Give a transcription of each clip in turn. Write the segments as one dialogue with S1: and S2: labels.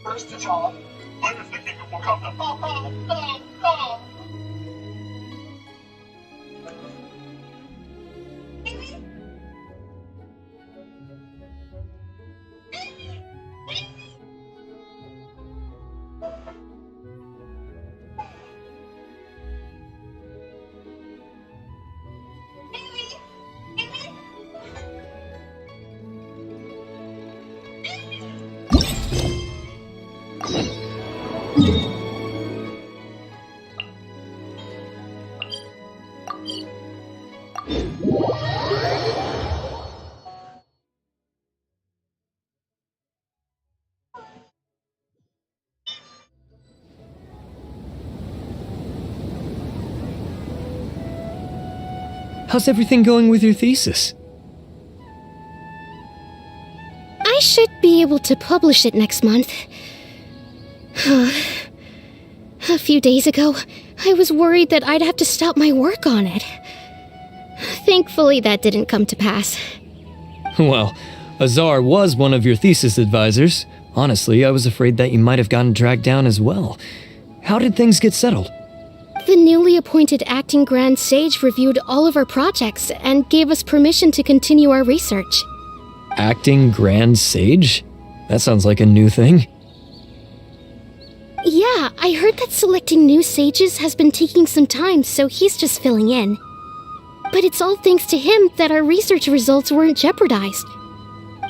S1: First of all, I was thinking it will come to
S2: How's everything going with your thesis?
S3: I should be able to publish it next month. A few days ago, I was worried that I'd have to stop my work on it. Thankfully, that didn't come to pass.
S2: Well, Azar was one of your thesis advisors. Honestly, I was afraid that you might have gotten dragged down as well. How did things get settled?
S3: The newly appointed acting Grand Sage reviewed all of our projects and gave us permission to continue our research.
S2: Acting Grand Sage? That sounds like a new thing.
S3: Yeah, I heard that selecting new sages has been taking some time, so he's just filling in. But it's all thanks to him that our research results weren't jeopardized.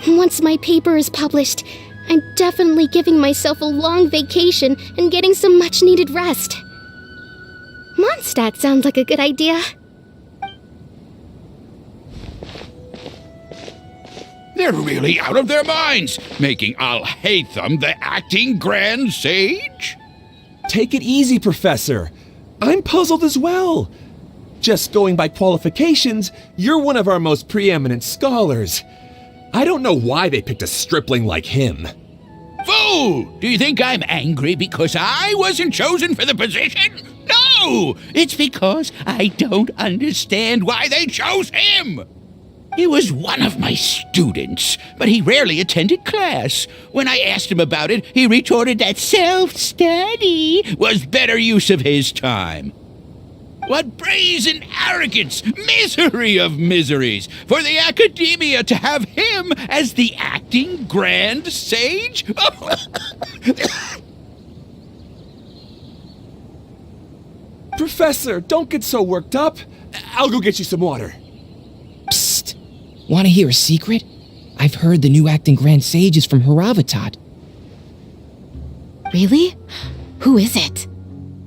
S3: Once my paper is published, I'm definitely giving myself a long vacation and getting some much-needed rest. Mondstadt sounds like a good idea.
S4: They're really out of their minds, making Haitham the acting Grand Sage?
S5: Take it easy, Professor. I'm puzzled as well. Just going by qualifications, you're one of our most preeminent scholars. I don't know why they picked a stripling like him.
S4: Fool! Do you think I'm angry because I wasn't chosen for the position? No! It's because I don't understand why they chose him! He was one of my students, but he rarely attended class. When I asked him about it, he retorted that self-study was better use of his time. What brazen arrogance, misery of miseries, for the academia to have him as the acting Grand Sage?
S5: Professor, don't get so worked up. I'll go get you some water.
S6: Psst! Want to hear a secret? I've heard the new acting Grand Sage is from Haravatat.
S7: Really? Who is it?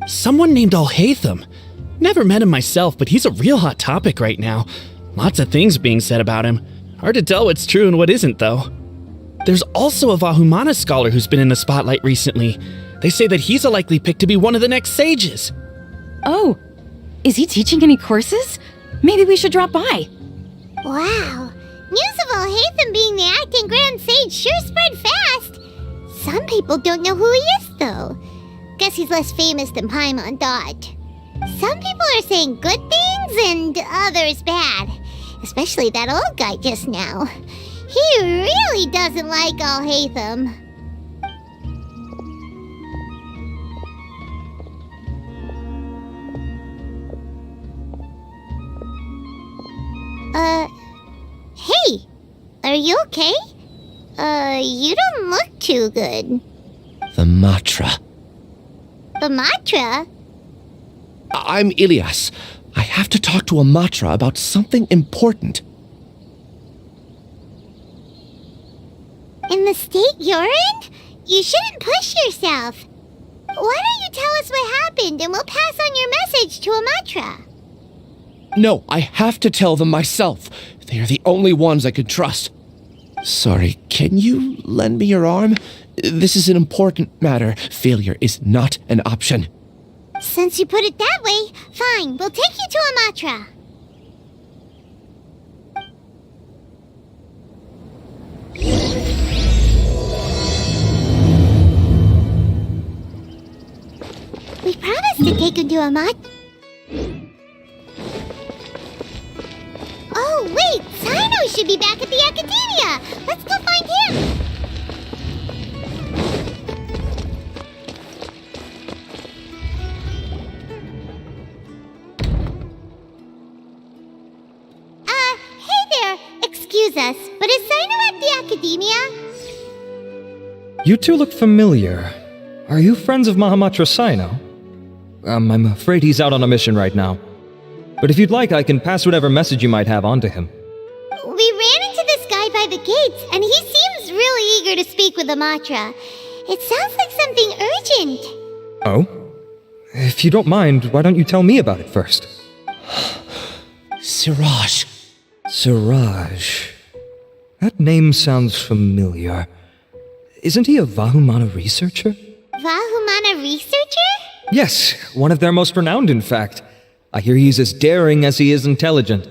S8: Someone named Haitham. Never met him myself, but he's a real hot topic right now. Lots of things being said about him. Hard to tell what's true and what isn't, though. There's also a Vahumana scholar who's been in the spotlight recently. They say that he's a likely pick to be one of the next sages.
S7: Oh, is he teaching any courses? Maybe we should drop by.
S9: Wow, news of Haitham being the acting Grand Sage sure spread fast. Some people don't know who he is, though. Guess he's less famous than Paimon thought. Some people are saying good things and others bad. Especially that old guy just now. He really doesn't like Haitham. Hey! Are you okay? You don't look too good.
S10: The Matra.
S9: The Matra?
S10: I'm Ilyas. I have to talk to a Matra about something important.
S9: In the state you're in? You shouldn't push yourself. Why don't you tell us what happened and we'll pass on your message to a Matra?
S10: No, I have to tell them myself. They are the only ones I can trust. Sorry, can you lend me your arm? This is an important matter. Failure is not an option.
S9: Since you put it that way, fine, we'll take you to a Matra. take him to a mat? Oh, wait! Sino should be back at the Academia! Let's go find him! Hey there! Excuse us, but is Sino at the Academia?
S11: You two look familiar. Are you friends of Mahamatra Sino? I'm afraid he's out on a mission right now. But if you'd like, I can pass whatever message you might have on to him.
S9: We ran into this guy by the gates, and he seems really eager to speak with Amatra. It sounds like something urgent.
S11: Oh? If you don't mind, why don't you tell me about it first?
S10: Siraj.
S11: Siraj. That name sounds familiar. Isn't he a Vahumana researcher?
S9: Vahumana researcher?
S11: Yes, one of their most renowned, in fact. I hear he's as daring as he is intelligent.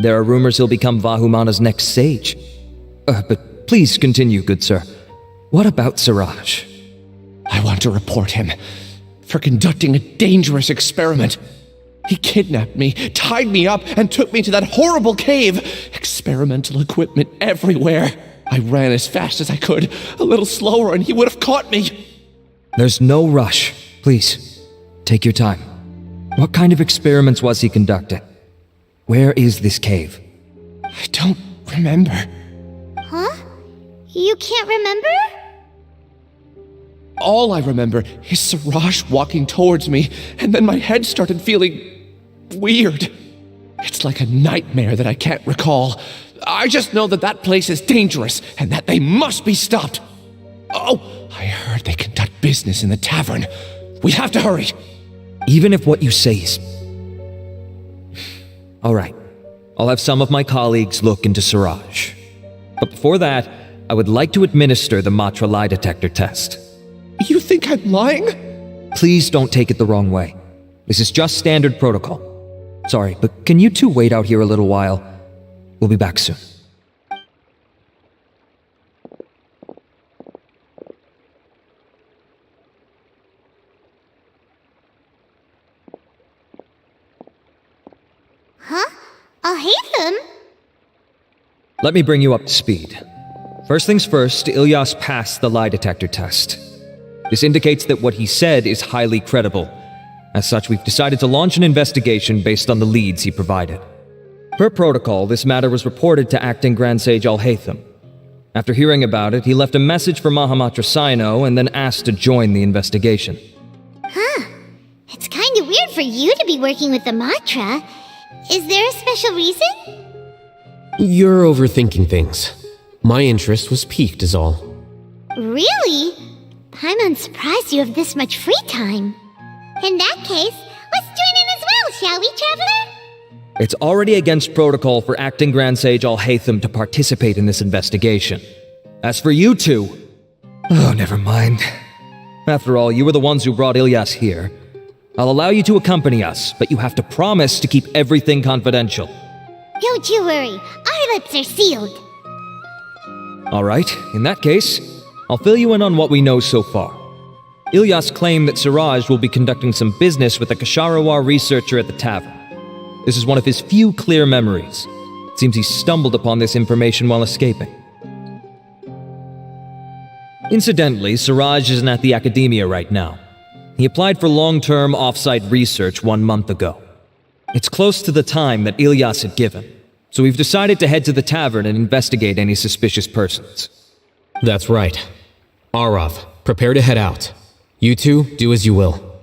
S11: There are rumors he'll become Vahumana's next sage. But please continue, good sir. What about Siraj?
S10: I want to report him for conducting a dangerous experiment. He kidnapped me, tied me up, and took me to that horrible cave. Experimental equipment everywhere. I ran as fast as I could, a little slower, and he would have caught me.
S11: There's no rush. Please, take your time. What kind of experiments was he conducting? Where is this cave?
S10: I don't remember.
S9: Huh? You can't remember?
S10: All I remember is Siraj walking towards me, and then my head started feeling weird. It's like a nightmare that I can't recall. I just know that that place is dangerous, and that they must be stopped. Oh, I heard they conduct business in the tavern. We have to hurry.
S11: Even if what you say is... All right. I'll have some of my colleagues look into Siraj. But before that, I would like to administer the Matra lie detector test.
S10: You think I'm lying?
S11: Please don't take it the wrong way. This is just standard protocol. Sorry, but can you two wait out here a little while? We'll be back soon.
S9: Huh? Haitham?
S11: Let me bring you up to speed. First things first, Ilyas passed the lie detector test. This indicates that what he said is highly credible. As such, we've decided to launch an investigation based on the leads he provided. Per protocol, this matter was reported to Acting Grand Sage Haitham. After hearing about it, he left a message for Mahamatra Sino and then asked to join the investigation.
S9: Huh. It's kind of weird for you to be working with the Matra. Is there a special reason?
S12: You're overthinking things. My interest was piqued is all.
S9: Really? I'm surprised you have this much free time. In that case, let's join in as well, shall we, Traveler?
S11: It's already against protocol for Acting Grand Sage Haitham to participate in this investigation. As for you two... Oh, never mind. After all, you were the ones who brought Ilyas here. I'll allow you to accompany us, but you have to promise to keep everything confidential.
S9: Don't you worry, our lips are sealed.
S11: All right, in that case, I'll fill you in on what we know so far. Ilyas claimed that Siraj will be conducting some business with a Kasharawar researcher at the tavern. This is one of his few clear memories. It seems he stumbled upon this information while escaping. Incidentally, Siraj isn't at the Academia right now. He applied for long-term off-site research 1 month ago. It's close to the time that Ilyas had given, so we've decided to head to the tavern and investigate any suspicious persons.
S12: That's right. Arav, prepare to head out. You two, do as you will.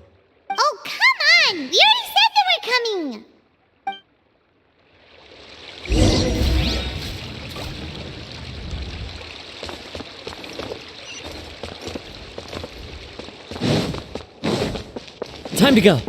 S9: Oh, come on! We already said that we're coming!
S2: Time to go.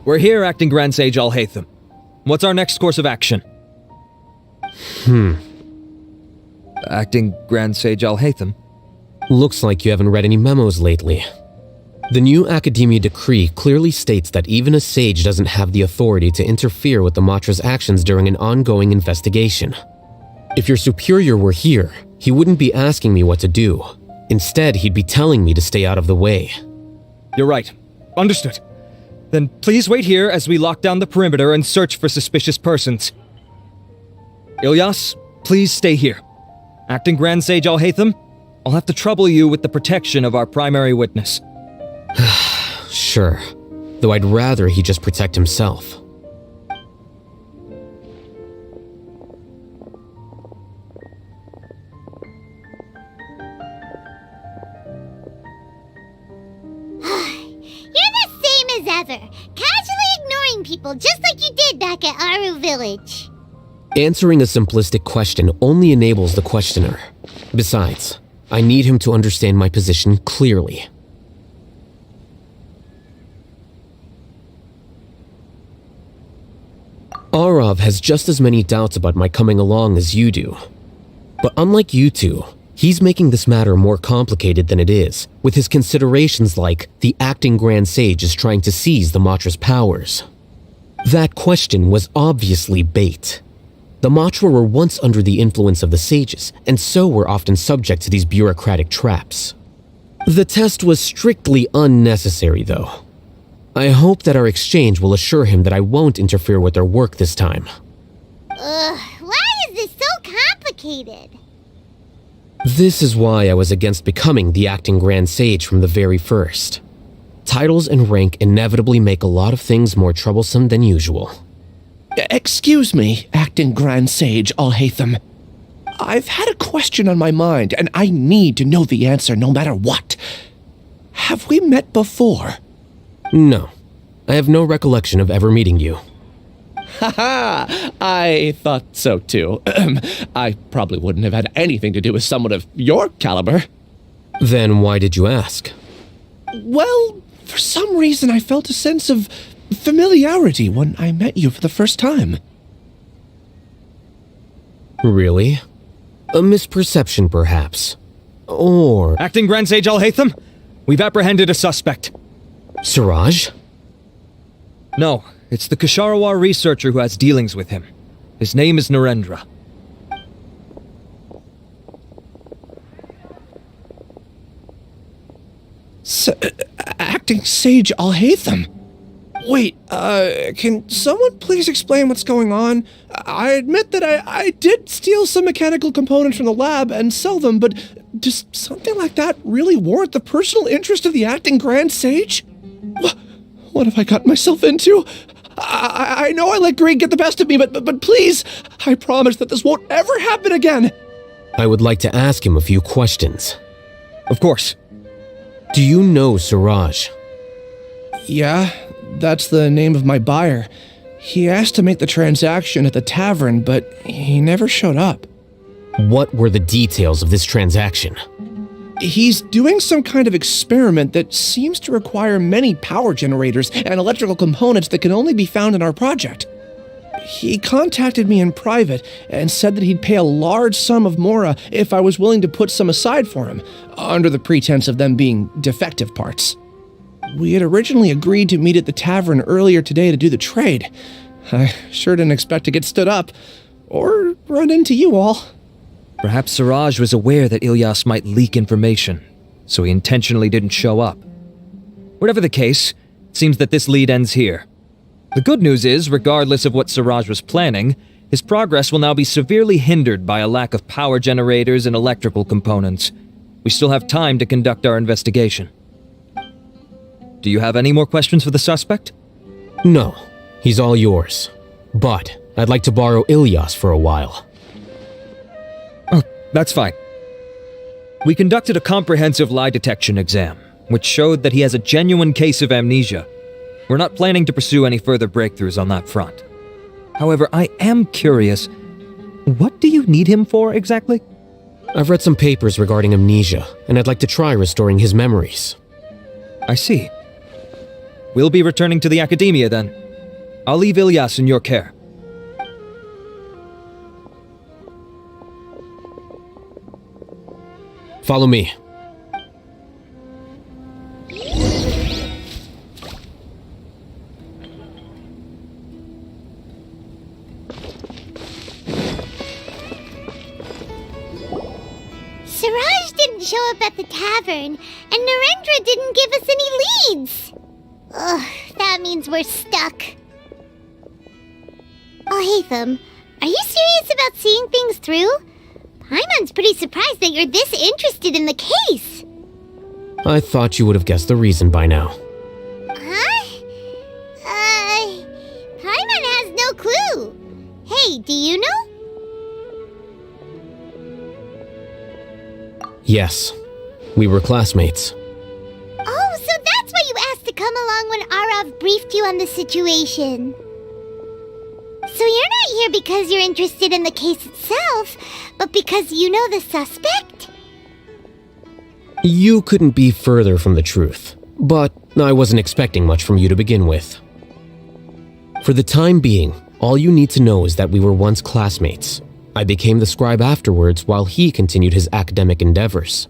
S11: We're here, Acting Grand Sage Haitham. What's our next course of action? Acting Grand Sage Haitham?
S12: Looks like you haven't read any memos lately. The new Academia decree clearly states that even a sage doesn't have the authority to interfere with the Matra's actions during an ongoing investigation. If your superior were here, he wouldn't be asking me what to do. Instead, he'd be telling me to stay out of the way.
S11: You're right. Understood. Then please wait here as we lock down the perimeter and search for suspicious persons. Ilyas, please stay here. Acting Grand Sage Haitham, I'll have to trouble you with the protection of our primary witness.
S12: Sure, though I'd rather he just protect himself.
S9: Ever, casually ignoring people just like you did back at Aru Village.
S12: Answering a simplistic question only enables the questioner. Besides, I need him to understand my position clearly. Arav has just as many doubts about my coming along as you do. But unlike you two, he's making this matter more complicated than it is, with his considerations like the acting Grand Sage is trying to seize the Matra's powers. That question was obviously bait. The Matra were once under the influence of the sages, and so were often subject to these bureaucratic traps. The test was strictly unnecessary, though. I hope that our exchange will assure him that I won't interfere with their work this time.
S9: Why is this so complicated?
S12: This is why I was against becoming the acting Grand Sage from the very first. Titles and rank inevitably make a lot of things more troublesome than usual.
S10: Excuse me, Acting Grand Sage Haitham. I've had a question on my mind, and I need to know the answer no matter what. Have we met before?
S12: No. I have no recollection of ever meeting you.
S10: Haha, I thought so too. I probably wouldn't have had anything to do with someone of your caliber.
S12: Then why did you ask?
S10: Well, for some reason I felt a sense of familiarity when I met you for the first time.
S12: Really? A misperception, perhaps. Or...
S11: Acting Grand Sage Haitham, we've apprehended a suspect.
S12: Siraj?
S11: No, it's the Kasharawar researcher who has dealings with him. His name is Narendra.
S10: Acting Sage Haitham? Wait, can someone please explain what's going on? I admit that I did steal some mechanical components from the lab and sell them, but does something like that really warrant the personal interest of the Acting Grand Sage? What have I gotten myself into? I know I let greed get the best of me, but please, I promise that this won't ever happen again.
S12: I would like to ask him a few questions.
S11: Of course.
S12: Do you know Siraj?
S10: Yeah, that's the name of my buyer. He asked to make the transaction at the tavern, but he never showed up.
S12: What were the details of this transaction?
S10: He's doing some kind of experiment that seems to require many power generators and electrical components that can only be found in our project. He contacted me in private and said that he'd pay a large sum of Mora if I was willing to put some aside for him, under the pretense of them being defective parts. We had originally agreed to meet at the tavern earlier today to do the trade. I sure didn't expect to get stood up, or run into you all.
S11: Perhaps Siraj was aware that Ilyas might leak information, so he intentionally didn't show up. Whatever the case, it seems that this lead ends here. The good news is, regardless of what Siraj was planning, his progress will now be severely hindered by a lack of power generators and electrical components. We still have time to conduct our investigation. Do you have any more questions for the suspect?
S12: No, he's all yours. But I'd like to borrow Ilyas for a while.
S11: Oh, that's fine. We conducted a comprehensive lie detection exam, which showed that he has a genuine case of amnesia. We're not planning to pursue any further breakthroughs on that front. However, I am curious, what do you need him for exactly?
S12: I've read some papers regarding amnesia, and I'd like to try restoring his memories.
S11: I see. We'll be returning to the academia then. I'll leave Ilyas in your care.
S12: Follow me.
S9: Siraj didn't show up at the tavern, and Narendra didn't give us any leads. Ugh, that means we're stuck. Oh, Haitham, are you serious about seeing things through? Paimon's pretty surprised that you're this interested in the case.
S12: I thought you would have guessed the reason by now.
S9: Huh? Paimon has no clue. Hey, do you know?
S12: Yes, we were classmates.
S9: Oh, so that's why you asked to come along when Arav briefed you on the situation. So you're not here because you're interested in the case itself, but because you know the suspect?
S12: You couldn't be further from the truth, but I wasn't expecting much from you to begin with. For the time being, all you need to know is that we were once classmates. I became the scribe afterwards while he continued his academic endeavors.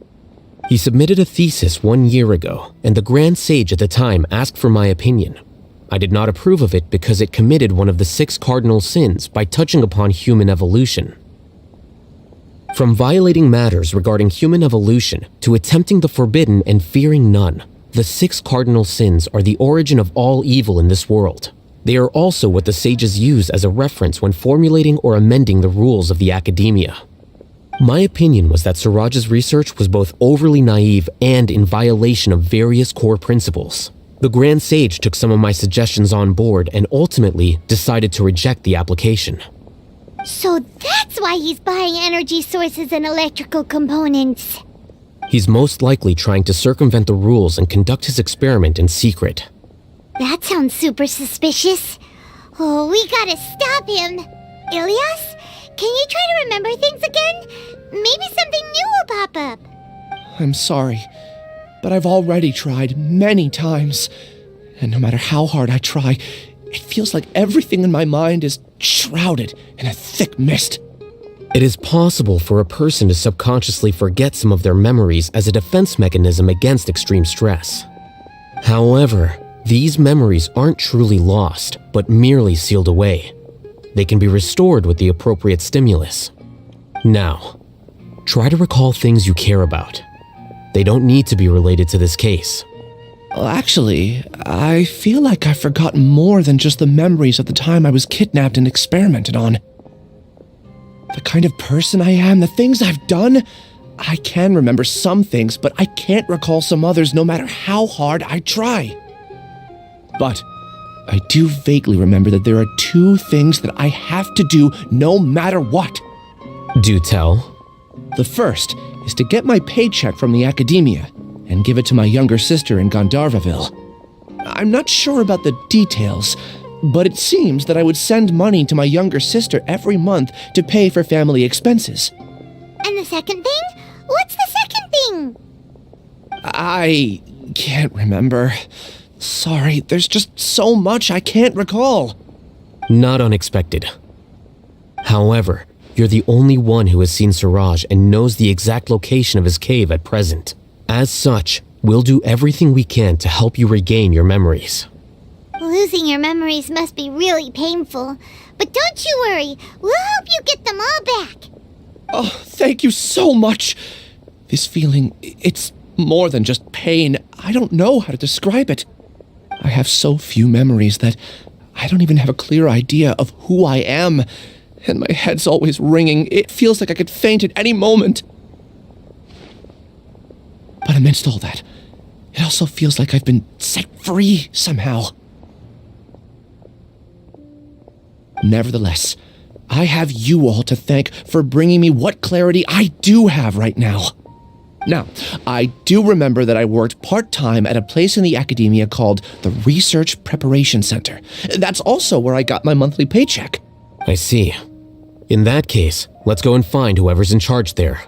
S12: He submitted a thesis 1 year ago, and the Grand Sage at the time asked for my opinion. I did not approve of it because it committed one of the 6 cardinal sins by touching upon human evolution. From violating matters regarding human evolution to attempting the forbidden and fearing none, the 6 cardinal sins are the origin of all evil in this world. They are also what the sages use as a reference when formulating or amending the rules of the academia. My opinion was that Siraj's research was both overly naive and in violation of various core principles. The Grand Sage took some of my suggestions on board and ultimately decided to reject the application.
S9: So that's why he's buying energy sources and electrical components.
S12: He's most likely trying to circumvent the rules and conduct his experiment in secret.
S9: That sounds super suspicious. Oh, we gotta stop him. Ilyas, can you try to remember things again? Maybe something new will pop up.
S10: I'm sorry, but I've already tried many times. And no matter how hard I try, it feels like everything in my mind is shrouded in a thick mist.
S12: It is possible for a person to subconsciously forget some of their memories as a defense mechanism against extreme stress. However, these memories aren't truly lost, but merely sealed away. They can be restored with the appropriate stimulus. Now, try to recall things you care about. They don't need to be related to this case.
S10: Well, actually, I feel like I've forgotten more than just the memories of the time I was kidnapped and experimented on. The kind of person I am, the things I've done, I can remember some things, but I can't recall some others no matter how hard I try. But I do vaguely remember that there are 2 things that I have to do no matter what.
S12: Do tell.
S10: The first is to get my paycheck from the academia and give it to my younger sister in Gandharvaville. I'm not sure about the details, but it seems that I would send money to my younger sister every month to pay for family expenses.
S9: And the second thing? What's the second thing?
S10: I can't remember. Sorry, there's just so much I can't recall.
S12: Not unexpected. However, you're the only one who has seen Siraj and knows the exact location of his cave at present. As such, we'll do everything we can to help you regain your memories.
S9: Losing your memories must be really painful. But don't you worry, we'll help you get them all back.
S10: Oh, thank you so much. This feeling, it's more than just pain. I don't know how to describe it. I have so few memories that I don't even have a clear idea of who I am. And my head's always ringing. It feels like I could faint at any moment. But amidst all that, it also feels like I've been set free somehow. Nevertheless, I have you all to thank for bringing me what clarity I do have right now. Now, I do remember that I worked part-time at a place in the academia called the Research Preparation Center. That's also where I got my monthly paycheck.
S12: I see. In that case, let's go and find whoever's in charge there.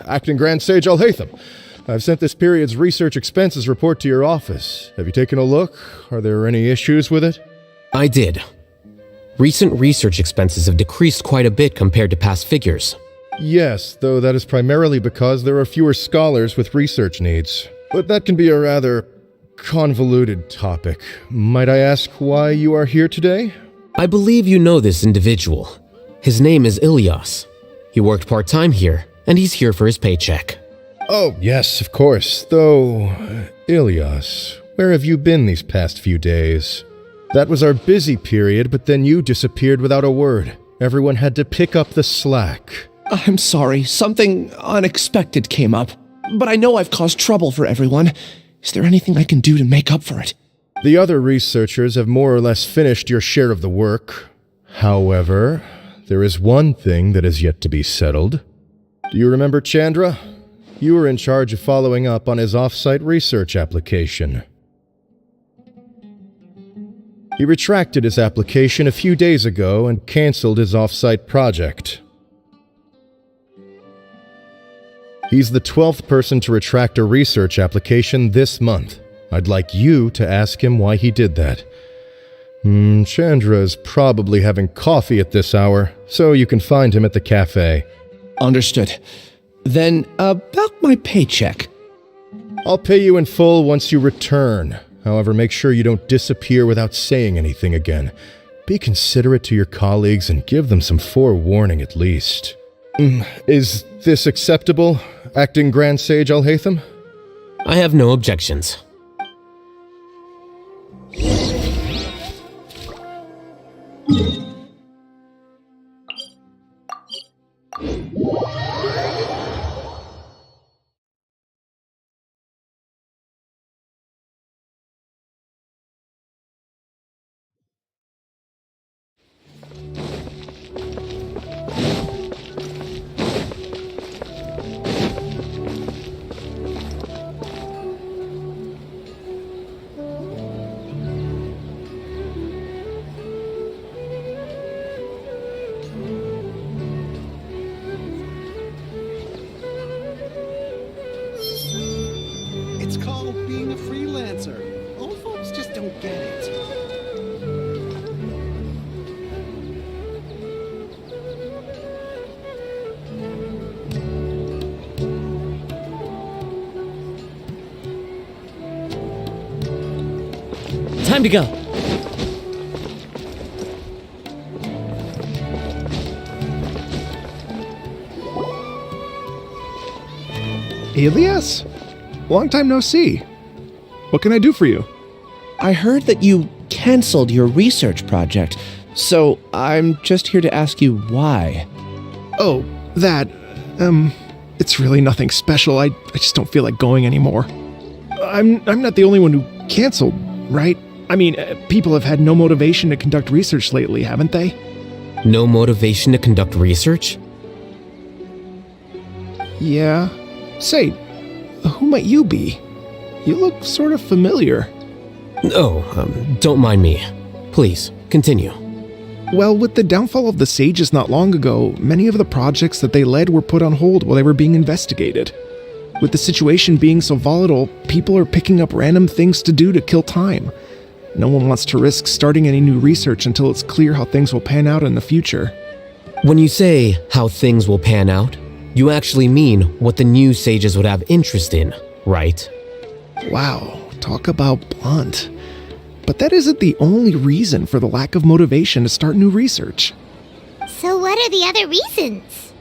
S13: Acting Grand Sage Haitham. I've sent this period's research expenses report to your office. Have you taken a look? Are there any issues with it?
S12: I did. Recent research expenses have decreased quite a bit compared to past figures.
S13: Yes, though that is primarily because there are fewer scholars with research needs. But that can be a rather convoluted topic. Might I ask why you are here today?
S12: I believe you know this individual. His name is Ilyas. He worked part-time here, and he's here for his paycheck.
S13: Oh, yes, of course. Though, Ilyas, where have you been these past few days? That was our busy period, but then you disappeared without a word. Everyone had to pick up the slack.
S10: I'm sorry, something unexpected came up. But I know I've caused trouble for everyone. Is there anything I can do to make up for it?
S13: The other researchers have more or less finished your share of the work. However, there is one thing that is yet to be settled. Do you remember Chandra? You were in charge of following up on his off-site research application. He retracted his application a few days ago and canceled his off-site project. He's the 12th person to retract a research application this month. I'd like you to ask him why he did that. Chandra is probably having coffee at this hour, so you can find him at the cafe.
S10: Understood. Then, about my paycheck.
S13: I'll pay you in full once you return. However, make sure you don't disappear without saying anything again. Be considerate to your colleagues and give them some forewarning at least. Is this acceptable, Acting Grand Sage Haitham?
S12: I have no objections.
S14: It's called being a freelancer. Old folks just don't get it.
S2: Time to go.
S14: Ilyas? Long time no see. What can I do for you?
S10: I heard that you canceled your research project, so I'm just here to ask you why.
S14: Oh, that, it's really nothing special. I just don't feel like going anymore. I'm not the only one who canceled, right? I mean, people have had no motivation to conduct research lately, haven't they?
S12: No motivation to conduct research?
S14: Yeah. Say, who might you be? You look sort of familiar.
S12: Oh, don't mind me. Please, continue.
S14: Well, with the downfall of the Sages not long ago, many of the projects that they led were put on hold while they were being investigated. With the situation being so volatile, people are picking up random things to do to kill time. No one wants to risk starting any new research until it's clear how things will pan out in the future.
S12: When you say how things will pan out, you actually mean what the new sages would have interest in, right?
S14: Wow, talk about blunt. But that isn't the only reason for the lack of motivation to start new research.
S9: So what are the other reasons?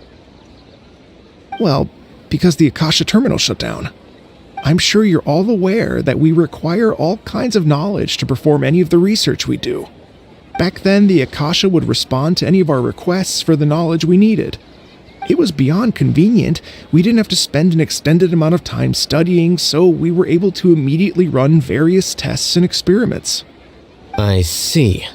S14: Well, because the Akasha terminal shut down. I'm sure you're all aware that we require all kinds of knowledge to perform any of the research we do. Back then, the Akasha would respond to any of our requests for the knowledge we needed. It was beyond convenient. We didn't have to spend an extended amount of time studying, so we were able to immediately run various tests and experiments.
S12: I see.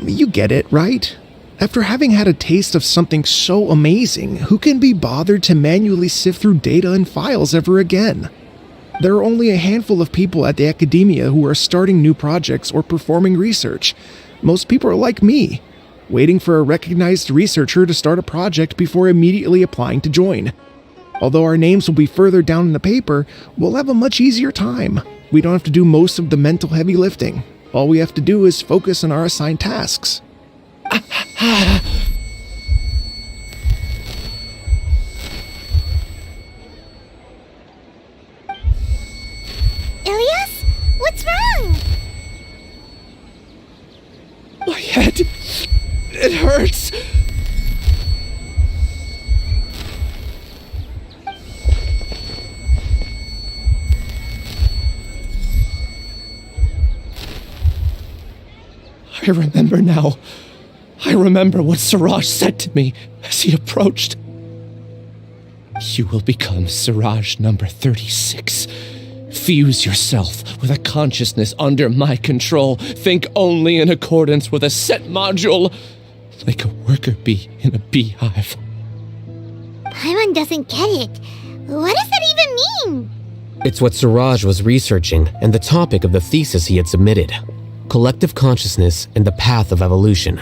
S14: You get it, right? After having had a taste of something so amazing, who can be bothered to manually sift through data and files ever again? There are only a handful of people at the academia who are starting new projects or performing research. Most people are like me, waiting for a recognized researcher to start a project before immediately applying to join. Although our names will be further down in the paper, we'll have a much easier time. We don't have to do most of the mental heavy lifting. All we have to do is focus on our assigned tasks.
S9: Ilias? What's wrong?
S10: My head. It hurts. I remember now. I remember what Siraj said to me as he approached. You will become Siraj number 36. Fuse yourself with a consciousness under my control. Think only in accordance with a set module, like a worker bee in a beehive.
S9: Paimon doesn't get it. What does that even mean?
S12: It's what Siraj was researching and the topic of the thesis he had submitted: collective consciousness and the path of evolution.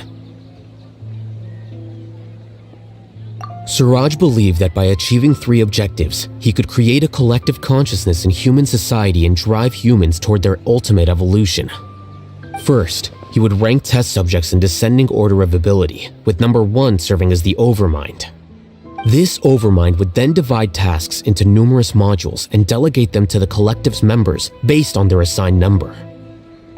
S12: Siraj believed that by achieving 3 objectives, he could create a collective consciousness in human society and drive humans toward their ultimate evolution. First, he would rank test subjects in descending order of ability, with number 1 serving as the overmind. This overmind would then divide tasks into numerous modules and delegate them to the collective's members based on their assigned number.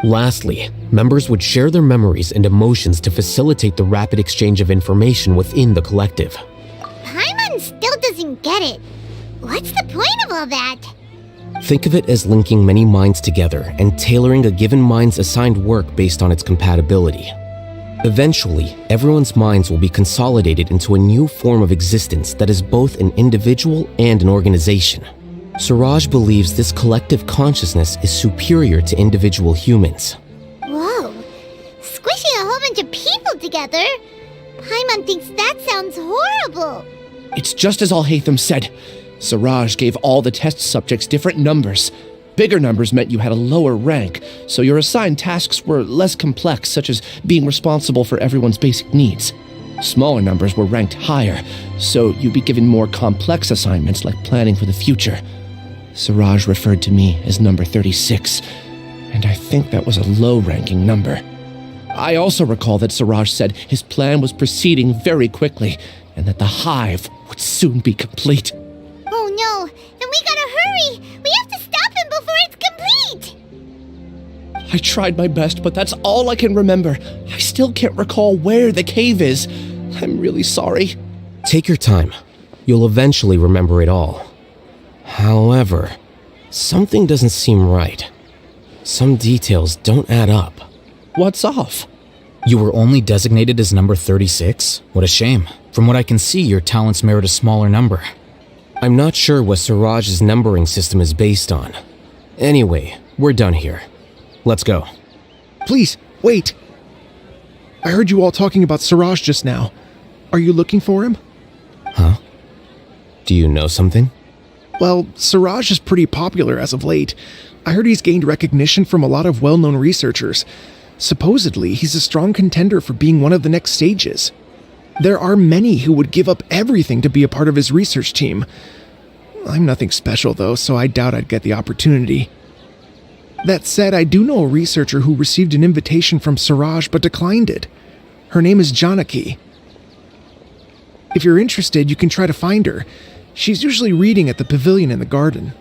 S12: Lastly, members would share their memories and emotions to facilitate the rapid exchange of information within the collective.
S9: Paimon still doesn't get it. What's the point of all that?
S12: Think of it as linking many minds together and tailoring a given mind's assigned work based on its compatibility. Eventually, everyone's minds will be consolidated into a new form of existence that is both an individual and an organization. Siraj believes this collective consciousness is superior to individual humans.
S9: Whoa. Squishing a whole bunch of people together? Paimon thinks that sounds horrible.
S10: It's just as Haitham said. Siraj gave all the test subjects different numbers. Bigger numbers meant you had a lower rank, so your assigned tasks were less complex, such as being responsible for everyone's basic needs. Smaller numbers were ranked higher, so you'd be given more complex assignments like planning for the future. Siraj referred to me as number 36, and I think that was a low-ranking number. I also recall that Siraj said his plan was proceeding very quickly, and that the hive would soon be complete.
S9: Oh no, then we gotta hurry! We have to stop him before it's complete!
S10: I tried my best, but that's all I can remember. I still can't recall where the cave is. I'm really sorry.
S12: Take your time. You'll eventually remember it all. However, something doesn't seem right. Some details don't add up.
S10: What's off?
S15: You were only designated as number 36? What a shame. From what I can see, your talents merit a smaller number.
S12: I'm not sure what Siraj's numbering system is based on. Anyway, we're done here. Let's go.
S14: Please, wait. I heard you all talking about Siraj just now. Are you looking for him?
S12: Huh? Do you know something?
S14: Well, Siraj is pretty popular as of late. I heard he's gained recognition from a lot of well-known researchers. Supposedly, he's a strong contender for being one of the next sages. There are many who would give up everything to be a part of his research team. I'm nothing special though, so I doubt I'd get the opportunity. That said, I do know a researcher who received an invitation from Siraj but declined it. Her name is Janaki. If you're interested, you can try to find her. She's usually reading at the pavilion in the garden.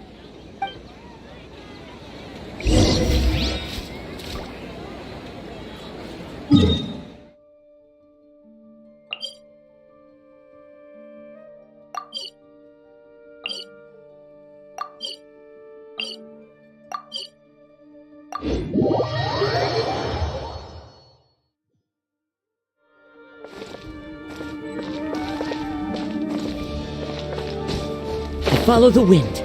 S16: Follow the wind.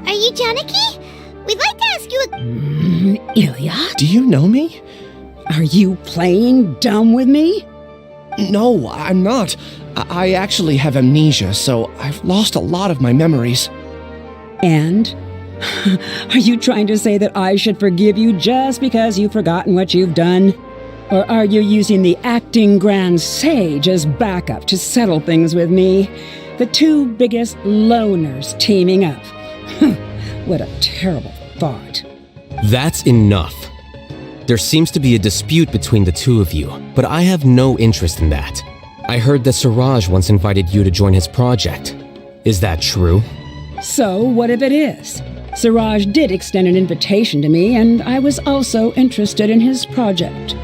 S9: Are you Janaki? We'd like to ask you a...
S10: Ilya? Do you know me?
S16: Are you playing dumb with me?
S10: No, I'm not. I actually have amnesia, so I've lost a lot of my memories.
S16: And? Are you trying to say that I should forgive you just because you've forgotten what you've done? Or are you using the acting Grand Sage as backup to settle things with me? The two biggest loners teaming up. What a terrible thought.
S12: That's enough. There seems to be a dispute between the two of you, but I have no interest in that. I heard that Siraj once invited you to join his project. Is that true?
S16: So, what if it is? Siraj did extend an invitation to me, and I was also interested in his project.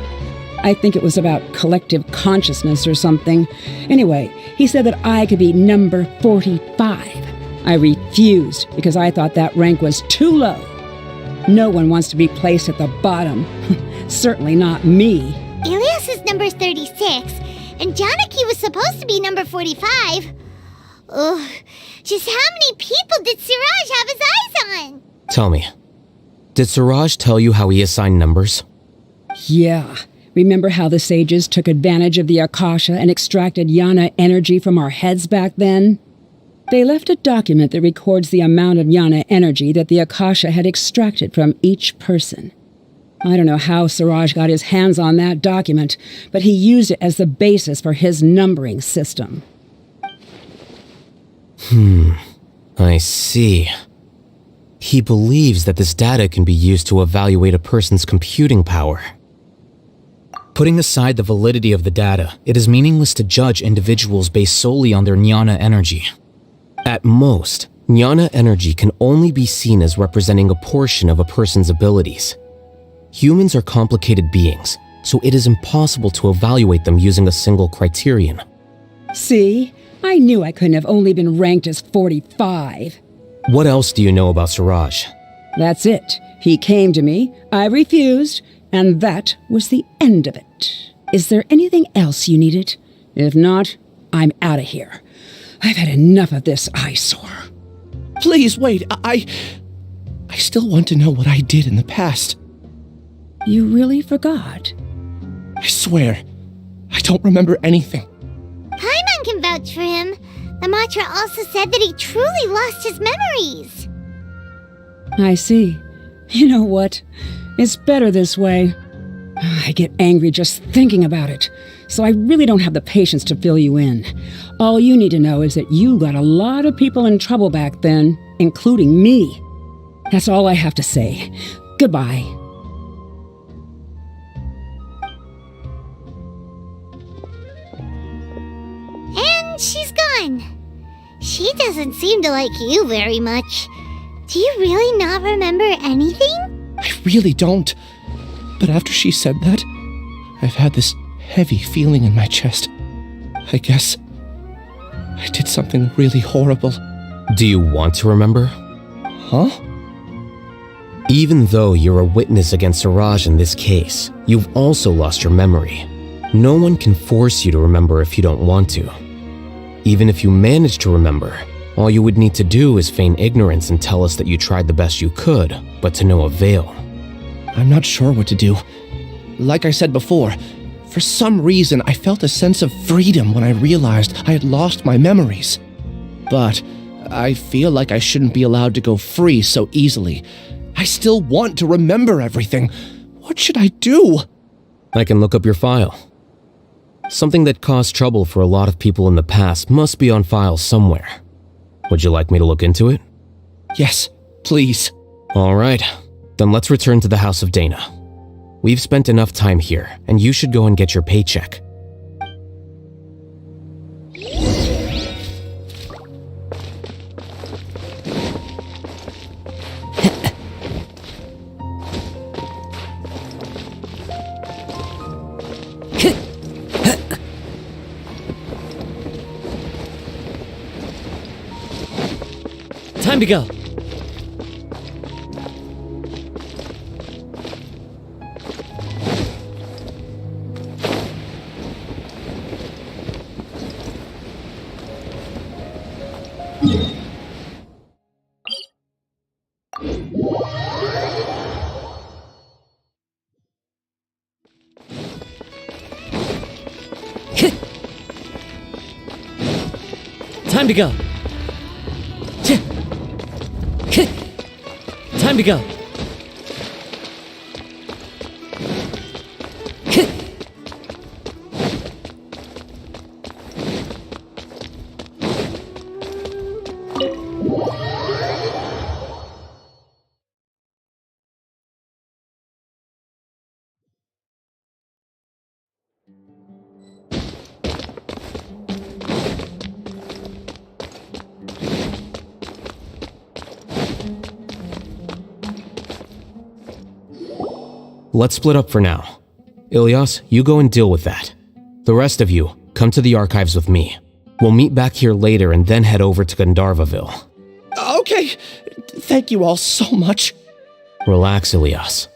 S16: I think it was about collective consciousness or something. Anyway, he said that I could be number 45. I refused because I thought that rank was too low. No one wants to be placed at the bottom. Certainly not me.
S9: Ilias is number 36, and Janaki was supposed to be number 45. Ugh, just how many people did Siraj have his eyes on?
S12: Tell me, did Siraj tell you how he assigned numbers?
S16: Yeah. Remember how the sages took advantage of the Akasha and extracted Yana energy from our heads back then? They left a document that records the amount of Yana energy that the Akasha had extracted from each person. I don't know how Siraj got his hands on that document, but he used it as the basis for his numbering system.
S12: I see. He believes that this data can be used to evaluate a person's computing power. Putting aside the validity of the data, it is meaningless to judge individuals based solely on their jnana energy. At most, jnana energy can only be seen as representing a portion of a person's abilities. Humans are complicated beings, so it is impossible to evaluate them using a single criterion.
S16: See? I knew I couldn't have only been ranked as 45.
S12: What else do you know about Siraj?
S16: That's it. He came to me, I refused, and that was the end of it. Is there anything else you needed? If not, I'm out of here. I've had enough of this eyesore.
S10: Please wait, I still want to know what I did in the past.
S16: You really forgot?
S10: I swear, I don't remember anything.
S9: Paimon can vouch for him. The mantra also said that he truly lost his memories.
S16: I see. You know what? It's better this way. I get angry just thinking about it, so I really don't have the patience to fill you in. All you need to know is that you got a lot of people in trouble back then, including me. That's all I have to say. Goodbye.
S9: And she's gone. She doesn't seem to like you very much. Do you really not remember anything?
S10: I really don't. But after she said that, I've had this heavy feeling in my chest. I guess I did something really horrible.
S12: Do you want to remember?
S10: Huh?
S12: Even though you're a witness against Siraj in this case, you've also lost your memory. No one can force you to remember if you don't want to. Even if you manage to remember, all you would need to do is feign ignorance and tell us that you tried the best you could, but to no avail.
S10: I'm not sure what to do. Like I said before, for some reason I felt a sense of freedom when I realized I had lost my memories. But I feel like I shouldn't be allowed to go free so easily. I still want to remember everything. What should I do?
S12: I can look up your file. Something that caused trouble for a lot of people in the past must be on file somewhere. Would you like me to look into it?
S10: Yes, please.
S12: All right, then let's return to the House of Dana. We've spent enough time here, and you should go and get your paycheck.
S2: Time to go. Time to go. Time to go.
S12: Let's split up for now. Ilyas, you go and deal with that. The rest of you, come to the archives with me. We'll meet back here later and then head over to Gandharvaville.
S10: Okay. Thank you all so much.
S12: Relax, Ilyas.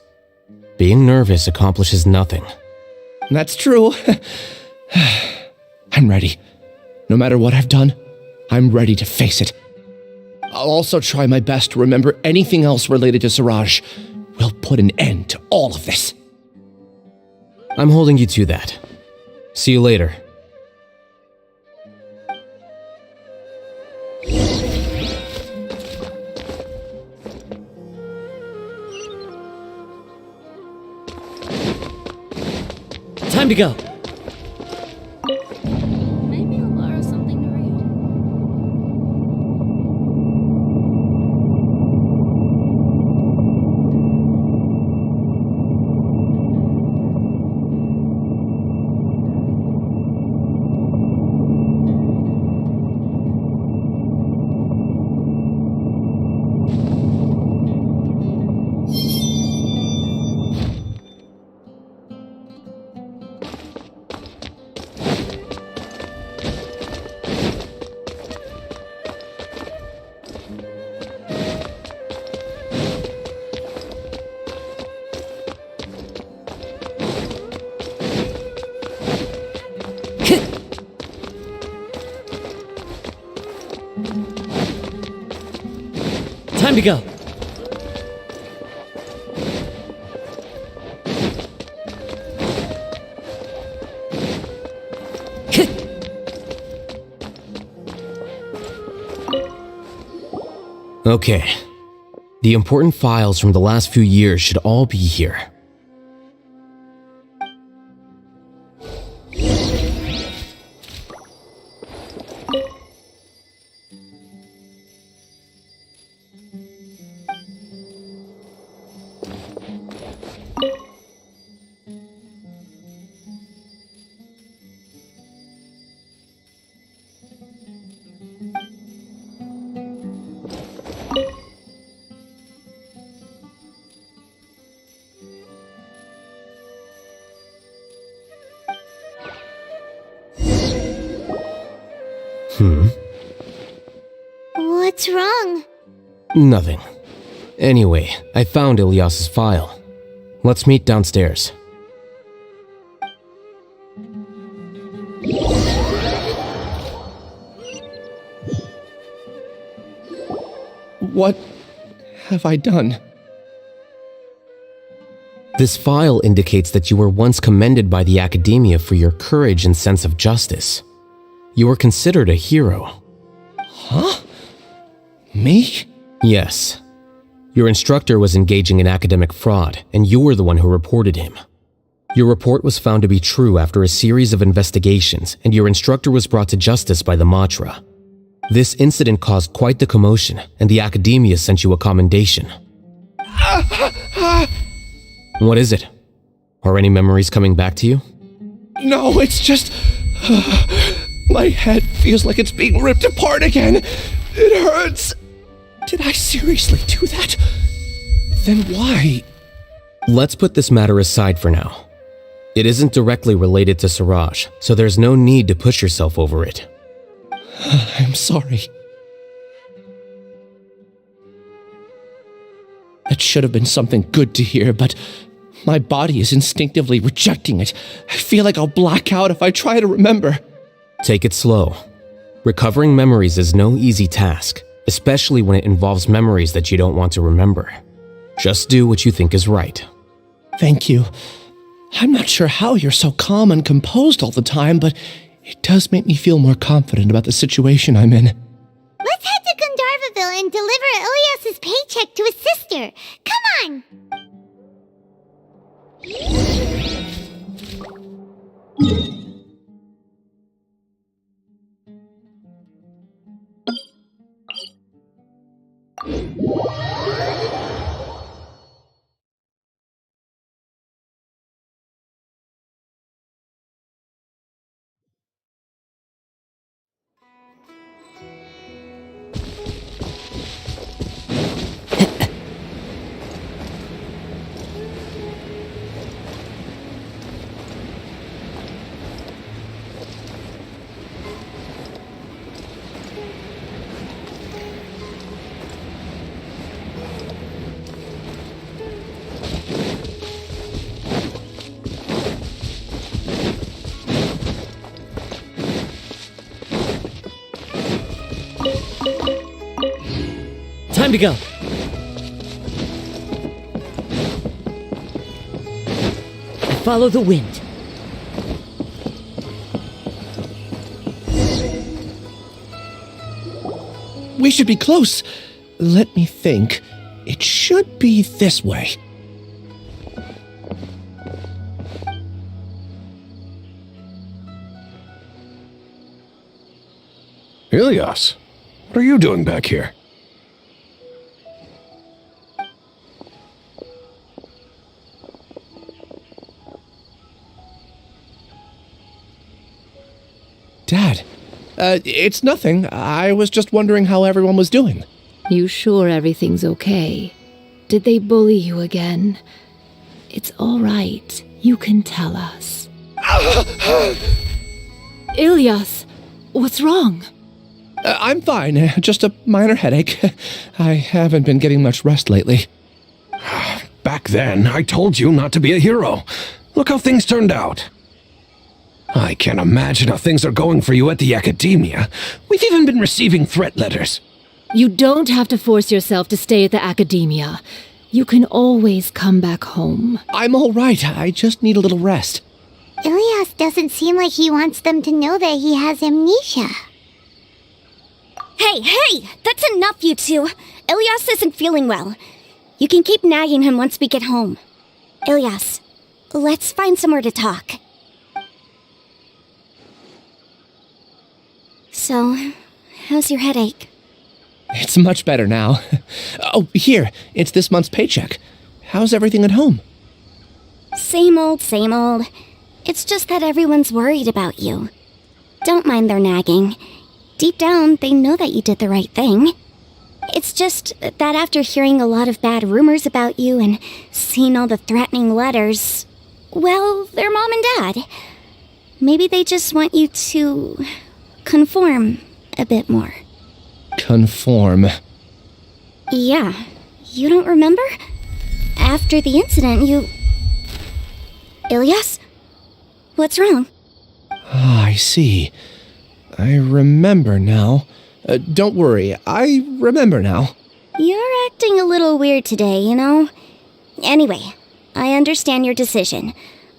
S12: Being nervous accomplishes nothing.
S10: That's true. I'm ready. No matter what I've done, I'm ready to face it. I'll also try my best to remember anything else related to Suraj. We'll put an end to all of this.
S12: I'm holding you to that. See you later.
S2: Time to go.
S3: Maybe I'll borrow something to read.
S2: Time to go.
S12: Okay. The important files from the last few years should all be here.
S9: What's wrong?
S12: Nothing. Anyway, I found Ilyas's file. Let's meet downstairs.
S10: What have I done?
S12: This file indicates that you were once commended by the academia for your courage and sense of justice. You were considered a hero.
S10: Huh? Me?
S12: Yes. Your instructor was engaging in academic fraud, and you were the one who reported him. Your report was found to be true after a series of investigations, and your instructor was brought to justice by the Matra. This incident caused quite the commotion, and the academia sent you a commendation. What is it? Are any memories coming back to you?
S10: No, it's just... my head feels like it's being ripped apart again. It hurts. Did I seriously do that? Then why?
S12: Let's put this matter aside for now. It isn't directly related to Suraj, so there's no need to push yourself over it.
S10: I'm sorry. That should have been something good to hear, but my body is instinctively rejecting it. I feel like I'll black out if I try to remember.
S12: Take it slow. Recovering memories is no easy task, especially when it involves memories that you don't want to remember. Just do what you think is right.
S10: Thank you. I'm not sure how you're so calm and composed all the time, but It does make me feel more confident about the situation I'm in.
S9: Let's head to Gandharvaville and deliver Ilyas's paycheck to his sister. Come on!
S2: Time to go. Follow the wind.
S10: We should be close. Let me think. It should be this way.
S13: Ilyas, what are you doing back here?
S10: Dad, it's nothing. I was just wondering how everyone was doing.
S17: You sure everything's okay? Did they bully you again? It's all right. You can tell us.
S7: Ilyas, what's wrong?
S10: I'm fine. Just a minor headache. I haven't been getting much rest lately.
S13: Back then, I told you not to be a hero. Look how things turned out. I can't imagine how things are going for you at the academia. We've even been receiving threat letters.
S17: You don't have to force yourself to stay at the academia. You can always come back home.
S10: I'm all right. I just need a little rest.
S9: Ilyas doesn't seem like he wants them to know that he has amnesia.
S3: Hey! That's enough, you two! Ilyas isn't feeling well. You can keep nagging him once we get home. Ilyas, let's find somewhere to talk. So, how's your headache?
S10: It's much better now. Oh, here. It's this month's paycheck. How's everything at home?
S3: Same old, same old. It's just that everyone's worried about you. Don't mind their nagging. Deep down, they know that you did the right thing. It's just that after hearing a lot of bad rumors about you and seeing all the threatening letters, well, they're mom and dad. Maybe they just want you to conform a bit more.
S10: Conform.
S3: Yeah. You don't remember? After the incident, you... Ilyas? What's wrong?
S10: Ah, I see. I remember now. Don't worry, I remember now.
S3: You're acting a little weird today, you know? Anyway, I understand your decision,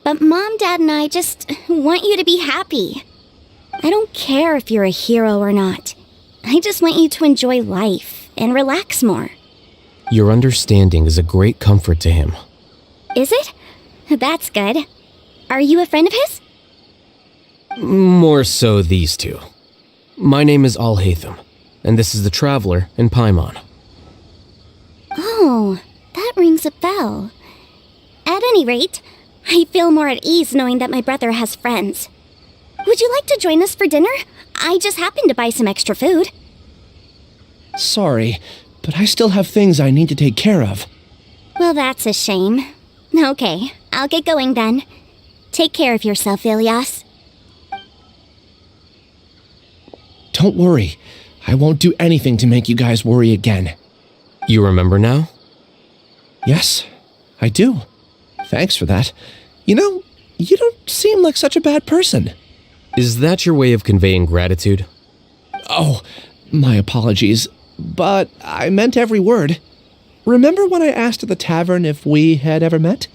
S3: but Mom, Dad, and I just want you to be happy. I don't care if you're a hero or not. I just want you to enjoy life and relax more.
S12: Your understanding is a great comfort to him.
S3: Is it? That's good. Are you a friend of his?
S12: More so these two. My name is Haitham, and this is the Traveler in Paimon.
S3: Oh, that rings a bell. At any rate, I feel more at ease knowing that my brother has friends. Would you like to join us for dinner? I just happened to buy some extra food.
S10: Sorry, but I still have things I need to take care of.
S3: Well, that's a shame. Okay, I'll get going then. Take care of yourself, Ilyas.
S10: Don't worry. I won't do anything to make you guys worry again.
S12: You remember now?
S10: Yes, I do. Thanks for that. You know, you don't seem like such a bad person.
S12: Is that your way of conveying gratitude?
S10: Oh, my apologies, but I meant every word. Remember when I asked at the tavern if we had ever met?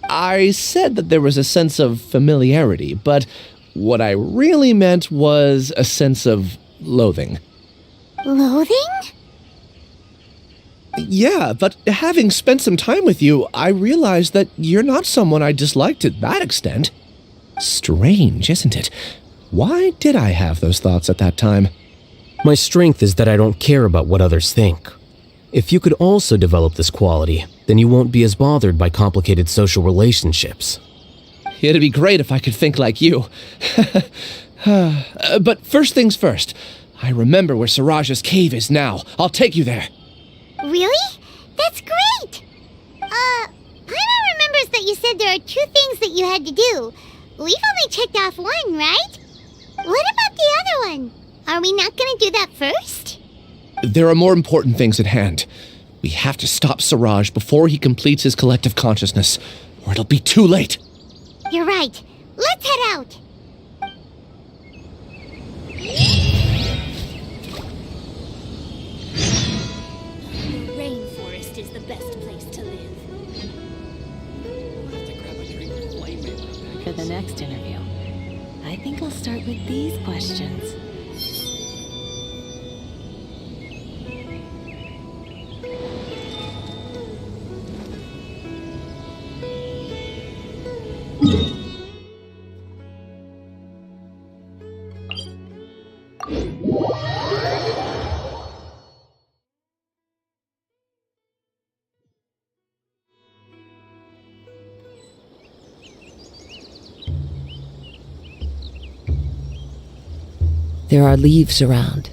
S10: I said that there was a sense of familiarity, but What I really meant was a sense of loathing.
S9: Loathing?
S10: Yeah, but having spent some time with you, I realized that you're not someone I dislike to that extent. Strange, isn't it? Why did I have those thoughts at that time?
S12: My strength is that I don't care about what others think. If you could also develop this quality, then you won't be as bothered by complicated social relationships.
S10: It'd be great if I could think like you. But first things first. I remember where Siraj's cave is now. I'll take you there.
S9: Really? That's great! Paimon remembers that you said there are 2 things that you had to do. We've only checked off 1, right? What about the other one? Are we not gonna do that first?
S10: There are more important things at hand. We have to stop Siraj before he completes his collective consciousness, or it'll be too late.
S9: You're right. Let's head out.
S3: The rainforest is the best place to live.
S17: For the next interview, I think I'll start with these questions.
S18: There are leaves around,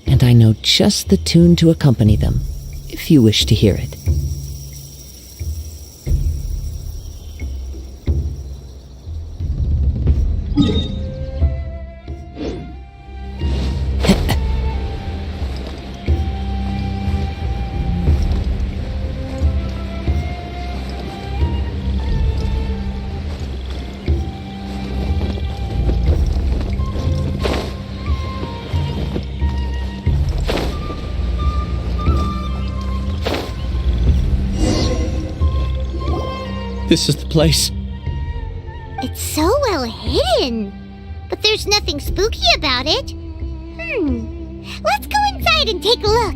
S18: and I know just the tune to accompany them, if you wish to hear it.
S10: This is the place.
S9: It's so well hidden. But there's nothing spooky about it. Let's go inside and take a look.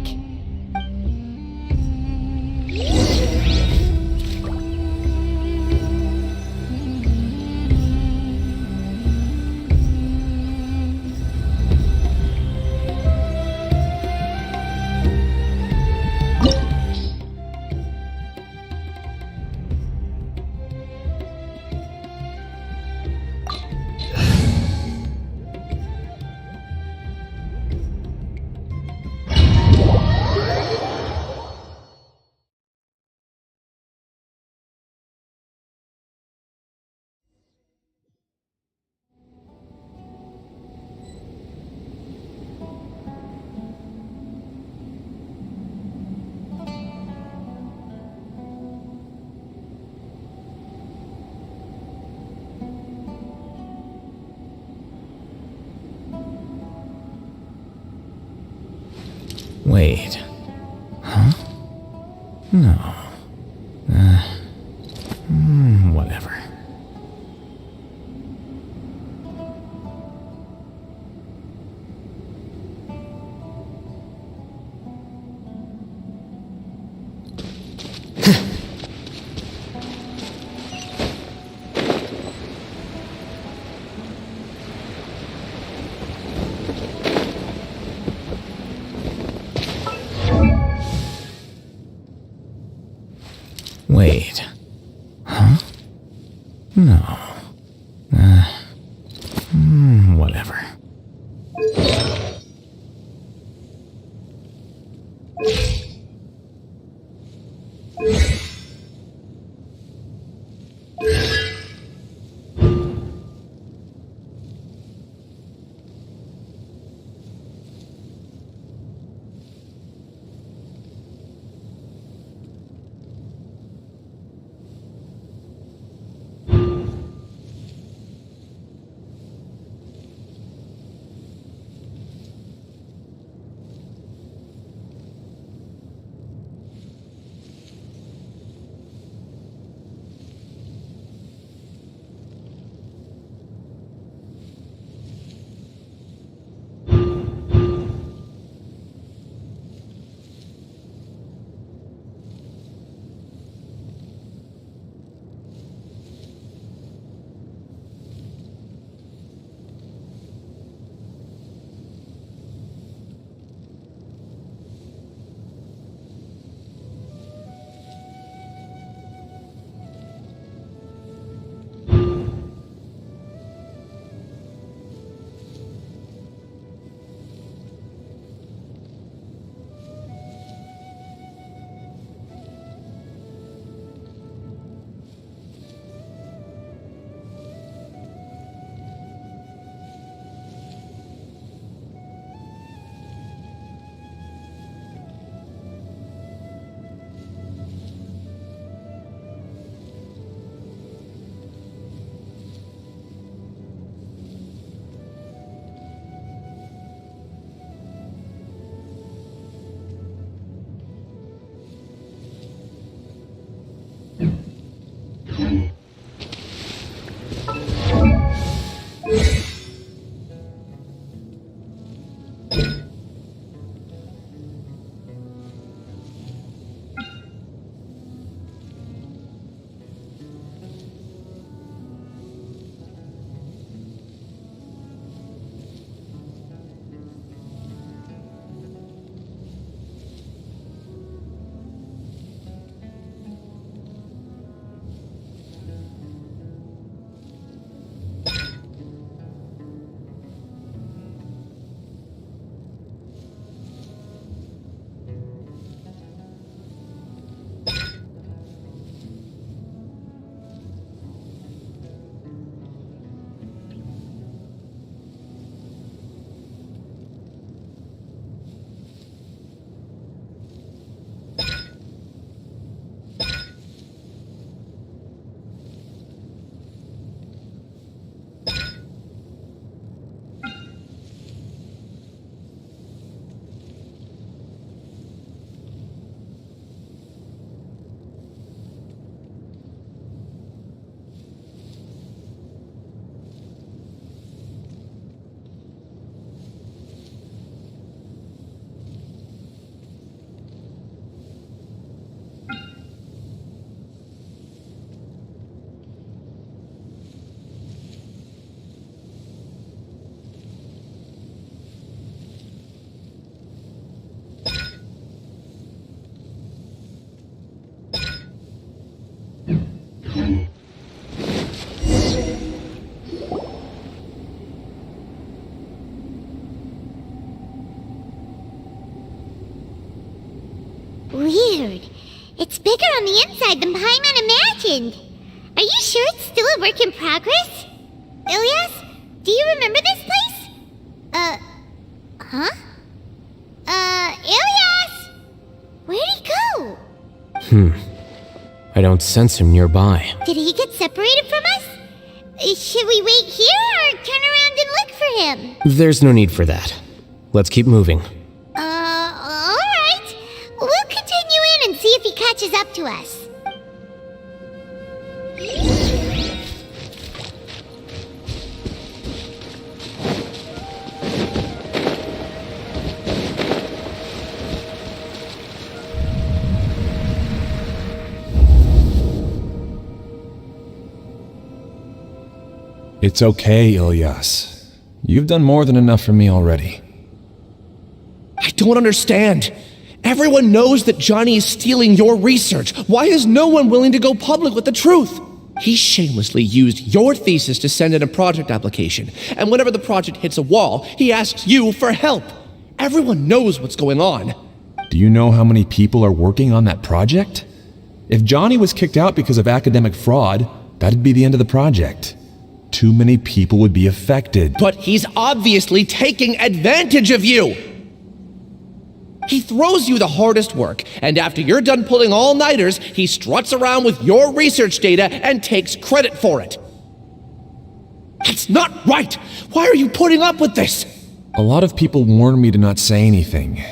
S15: Wait. Huh? No. Whatever.
S9: Weird. It's bigger on the inside than Paimon imagined. Are you sure it's still a work in progress? Ilyas, do you remember this place? Huh? Ilyas! Where'd he go?
S12: I don't sense him nearby.
S9: Did he get separated from us? Should we wait here or turn around and look for him?
S12: There's no need for that. Let's keep moving.
S9: Alright. We'll continue in and see if he catches up to us.
S5: It's okay, Ilyas. You've done more than enough for me already.
S10: I don't understand. Everyone knows that Johnny is stealing your research. Why is no one willing to go public with the truth? He shamelessly used your thesis to send in a project application, and whenever the project hits a wall, he asks you for help. Everyone knows what's going on.
S5: Do you know how many people are working on that project? If Johnny was kicked out because of academic fraud, that'd be the end of the project. Too many people would be affected.
S10: But he's obviously taking advantage of you! He throws you the hardest work, and after you're done pulling all-nighters, he struts around with your research data and takes credit for it. That's not right! Why are you putting up with this?
S5: A lot of people warn me to not say anything,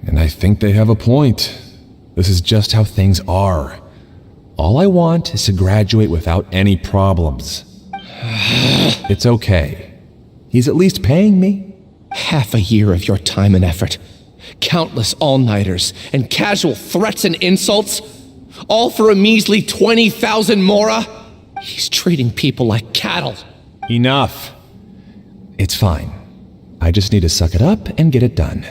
S5: and I think they have a point. This is just how things are. All I want is to graduate without any problems. It's okay. He's at least paying me.
S10: Half a year of your time and effort. Countless all-nighters and casual threats and insults. All for a measly 20,000 mora? He's treating people like cattle.
S5: Enough. It's fine. I just need to suck it up and get it done.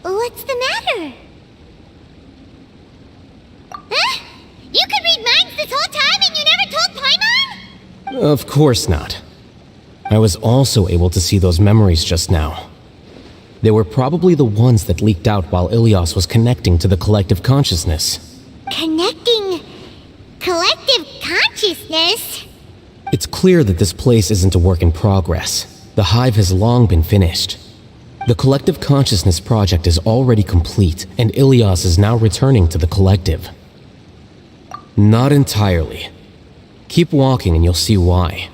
S9: What's the matter? Huh? You could read minds this whole time and you never told Paimon?
S12: Of course not. I was also able to see those memories just now. They were probably the ones that leaked out while Ilyas was connecting to the collective consciousness.
S9: Connecting collective consciousness?
S12: It's clear that this place isn't a work in progress. The hive has long been finished. The collective consciousness project is already complete, and Ilyas is now returning to the collective. Not entirely. Keep walking and you'll see why.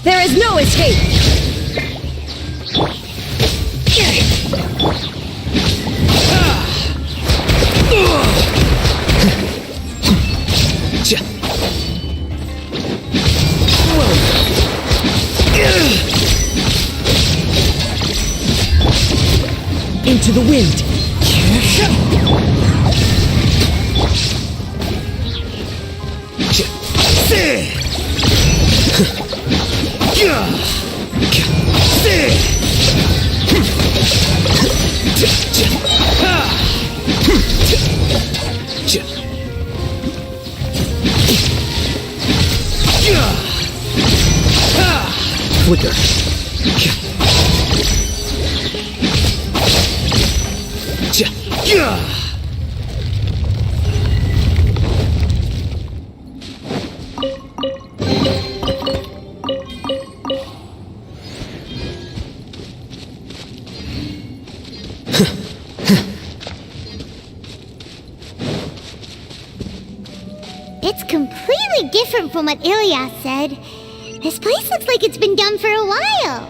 S7: There is no escape!
S6: Into the wind!
S9: It's completely different from what Ilyas said. This place looks like it's been done for a while.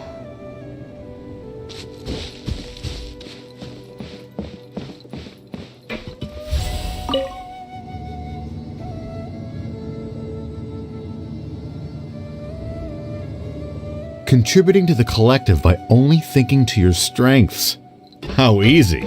S19: Contributing to the collective by only thinking to your strengths. How easy.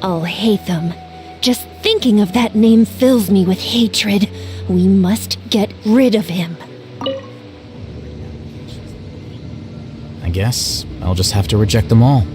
S17: Oh, Haitham. Just thinking of that name fills me with hatred. We must get rid of him.
S15: I guess I'll just have to reject them all.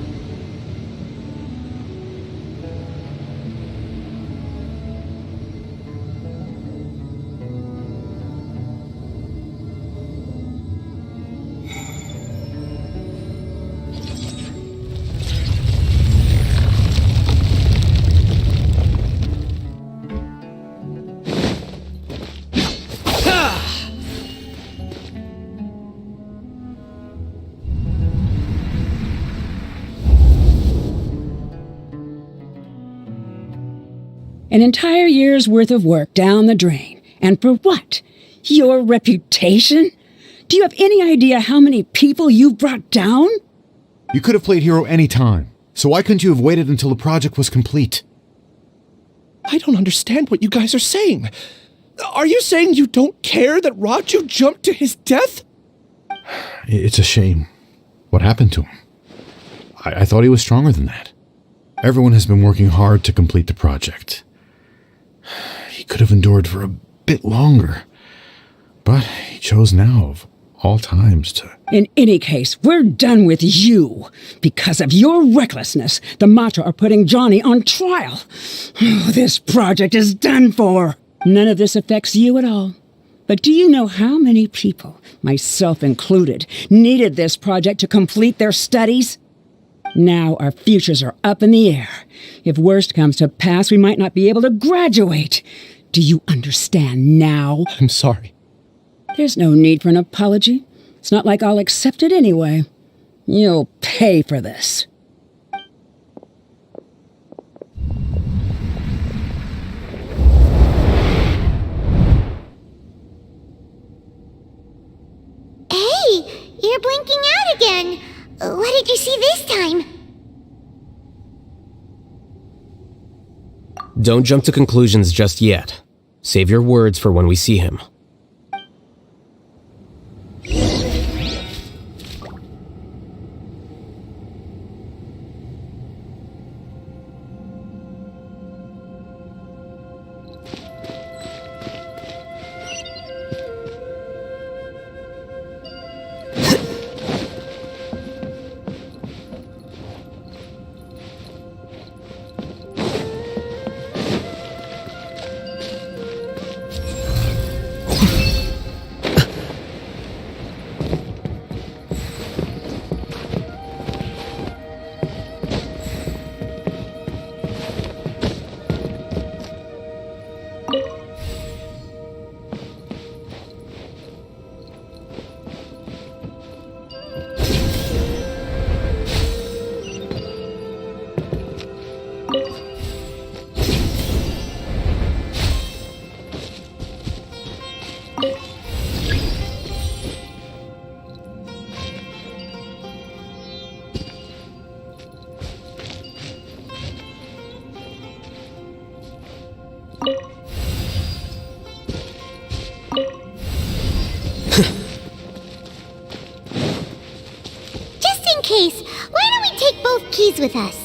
S16: An entire year's worth of work down the drain. And for what? Your reputation? Do you have any idea how many people you brought down?
S19: You could have played hero any time, so why couldn't you have waited until the project was complete?
S5: I don't understand what you guys are saying. Are you saying you don't care that Raju jumped to his death?
S19: It's a shame. What happened to him? I thought he was stronger than that. Everyone has been working hard to complete the project. He could have endured for a bit longer, but he chose now, of all times, to...
S16: In any case, we're done with you. Because of your recklessness, the Matra are putting Johnny on trial. This project is done for. None of this affects you at all. But do you know how many people, myself included, needed this project to complete their studies? Now our futures are up in the air. If worst comes to pass, we might not be able to graduate. Do you understand now?
S5: I'm sorry.
S16: There's no need for an apology. It's not like I'll accept it anyway. You'll pay for this.
S9: Hey, you're blinking out again. What did you see this time?
S12: Don't jump to conclusions just yet. Save your words for when we see him.
S9: Just in case, why don't we take both keys with us?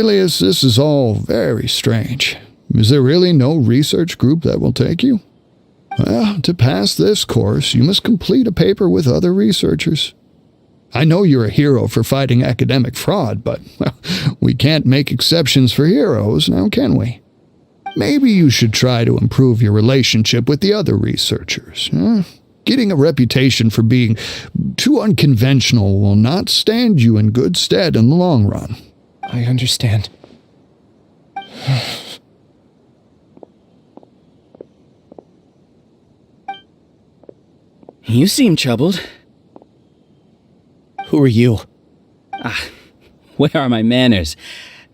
S20: Alias, this is all very strange. Is there really no research group that will take you? Well, to pass this course, you must complete a paper with other researchers. I know you're a hero for fighting academic fraud, but well, we can't make exceptions for heroes, now can we? Maybe you should try to improve your relationship with the other researchers. Getting a reputation for being too unconventional will not stand you in good stead in the long run.
S10: I understand.
S21: You seem troubled.
S10: Who are you?
S21: Where are my manners?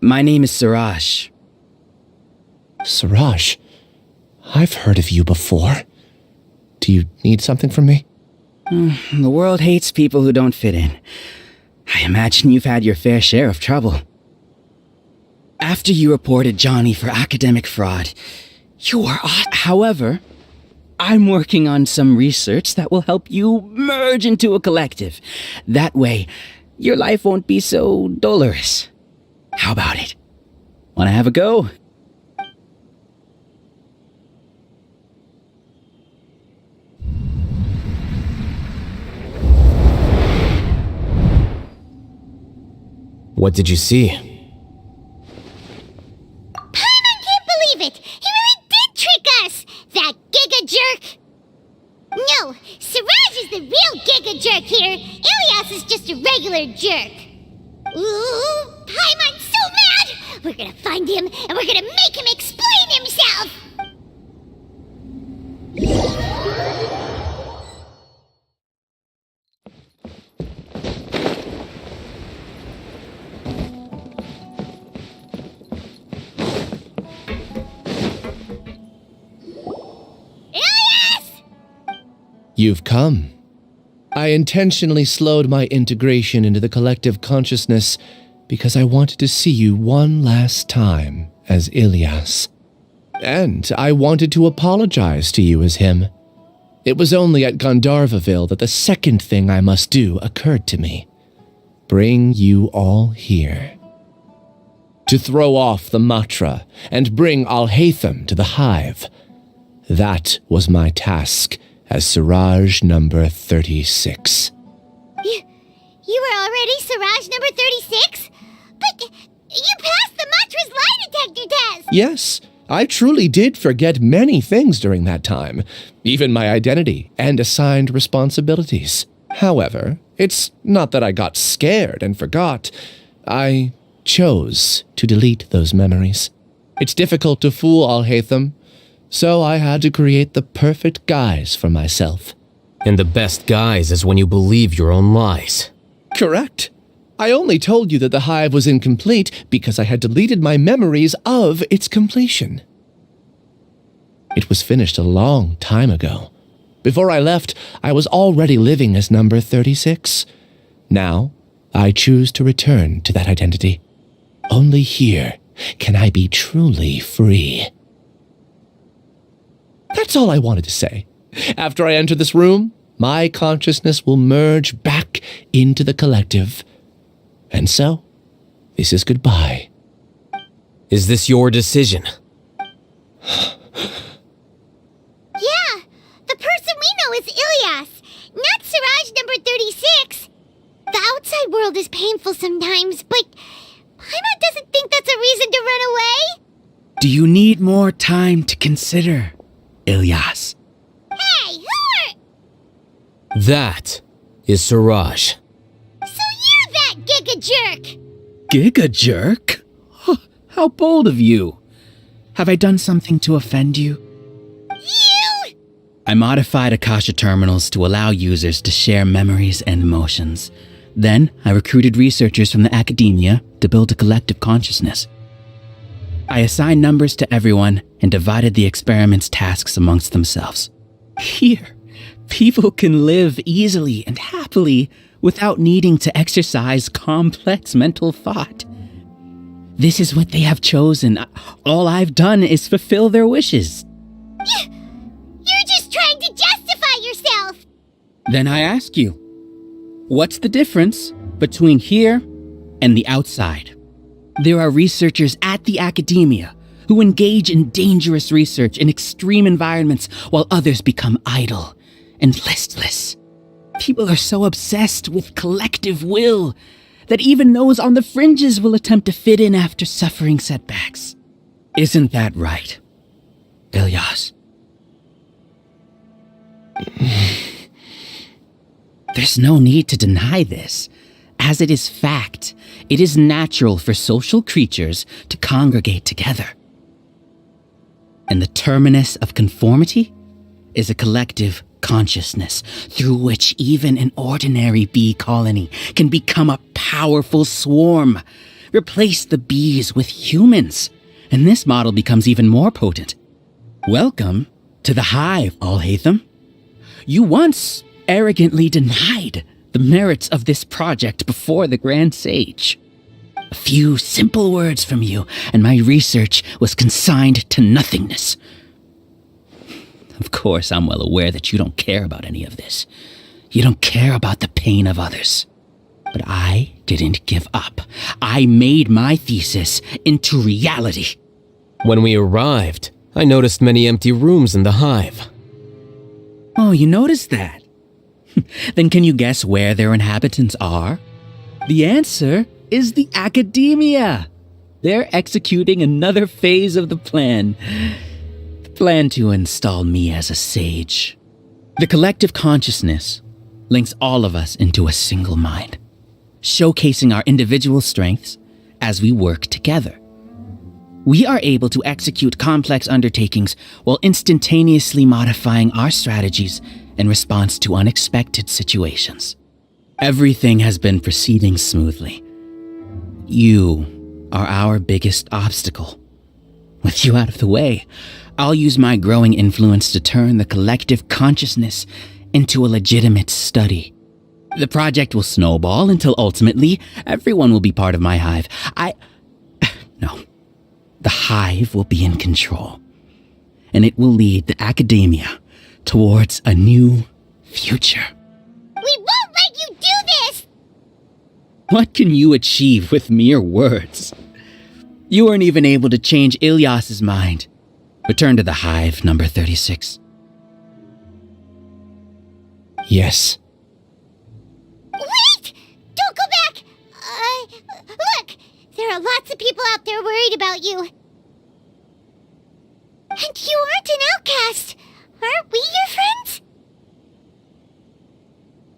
S21: My name is Siraj.
S10: Siraj? I've heard of you before. Do you need something from me?
S21: The world hates people who don't fit in. I imagine you've had your fair share of trouble. After you reported Johnny for academic fraud, you were However, I'm working on some research that will help you merge into a collective. That way, your life won't be so dolorous. How about it? Wanna have a go?
S12: What did you see?
S9: Paimon can't believe it! He really did trick us! That giga jerk! No, Siraj is the real giga jerk here. Ilias is just a regular jerk. Ooh, Paimon's so mad! We're gonna find him and we're gonna make him explain himself!
S10: You've come. I intentionally slowed my integration into the collective consciousness because I wanted to see you one last time as Ilias. And I wanted to apologize to you as him. It was only at Gandharvaville that the second thing I must do occurred to me. Bring you all here. To throw off the mantra and bring Haitham to the hive. That was my task as Siraj number 36.
S9: You were already Siraj number 36? But you passed the mantra's lie detector test!
S10: Yes, I truly did forget many things during that time, even my identity and assigned responsibilities. However, it's not that I got scared and forgot. I chose to delete those memories. It's difficult to fool Haitham, so I had to create the perfect guise for myself.
S12: And the best guise is when you believe your own lies.
S10: Correct. I only told you that the hive was incomplete because I had deleted my memories of its completion. It was finished a long time ago. Before I left, I was already living as number 36. Now, I choose to return to that identity. Only here can I be truly free. That's all I wanted to say. After I enter this room, my consciousness will merge back into the collective. And so, this is goodbye.
S12: Is this your decision?
S9: Yeah, the person we know is Ilias, not Siraj number 36. The outside world is painful sometimes, but Paimon doesn't think that's a reason to run away.
S21: Do you need more time to consider, Ilias?
S9: Hey, who are...
S12: That is Siraj.
S9: So you're that giga jerk!
S21: Giga jerk? How bold of you. Have I done something to offend you?
S9: You!
S21: I modified Akasha terminals to allow users to share memories and emotions. Then, I recruited researchers from the academia to build a collective consciousness. I assigned numbers to everyone and divided the experiment's tasks amongst themselves. Here, people can live easily and happily without needing to exercise complex mental thought. This is what they have chosen. All I've done is fulfill their wishes.
S9: You're just trying to justify yourself!
S21: Then I ask you, what's the difference between here and the outside? There are researchers at the academia who engage in dangerous research in extreme environments while others become idle and listless. People are so obsessed with collective will that even those on the fringes will attempt to fit in after suffering setbacks. Isn't that right, Ilyas? There's no need to deny this, as it is fact. It is natural for social creatures to congregate together. And the terminus of conformity is a collective consciousness through which even an ordinary bee colony can become a powerful swarm. Replace the bees with humans, and this model becomes even more potent. Welcome to the hive, Haitham. You once arrogantly denied the merits of this project before the Grand Sage. A few simple words from you, and my research was consigned to nothingness. Of course, I'm well aware that you don't care about any of this. You don't care about the pain of others. But I didn't give up. I made my thesis into reality.
S12: When we arrived, I noticed many empty rooms in the hive.
S21: Oh, you noticed that? Then can you guess where their inhabitants are? The answer is the academia. They're executing another phase of the plan. The plan to install me as a sage. The collective consciousness links all of us into a single mind, showcasing our individual strengths as we work together. We are able to execute complex undertakings while instantaneously modifying our strategies in response to unexpected situations. Everything has been proceeding smoothly. You are our biggest obstacle. With you out of the way, I'll use my growing influence to turn the collective consciousness into a legitimate study. The project will snowball until ultimately everyone will be part of my hive. No. The hive will be in control, and it will lead the academia towards a new future.
S9: We won't let you do this!
S21: What can you achieve with mere words? You weren't even able to change Ilyas's mind. Return to the hive, number 36.
S6: Yes.
S9: Wait! Don't go back! Look! There are lots of people out there worried about you. And you aren't an outcast. Aren't we your friends?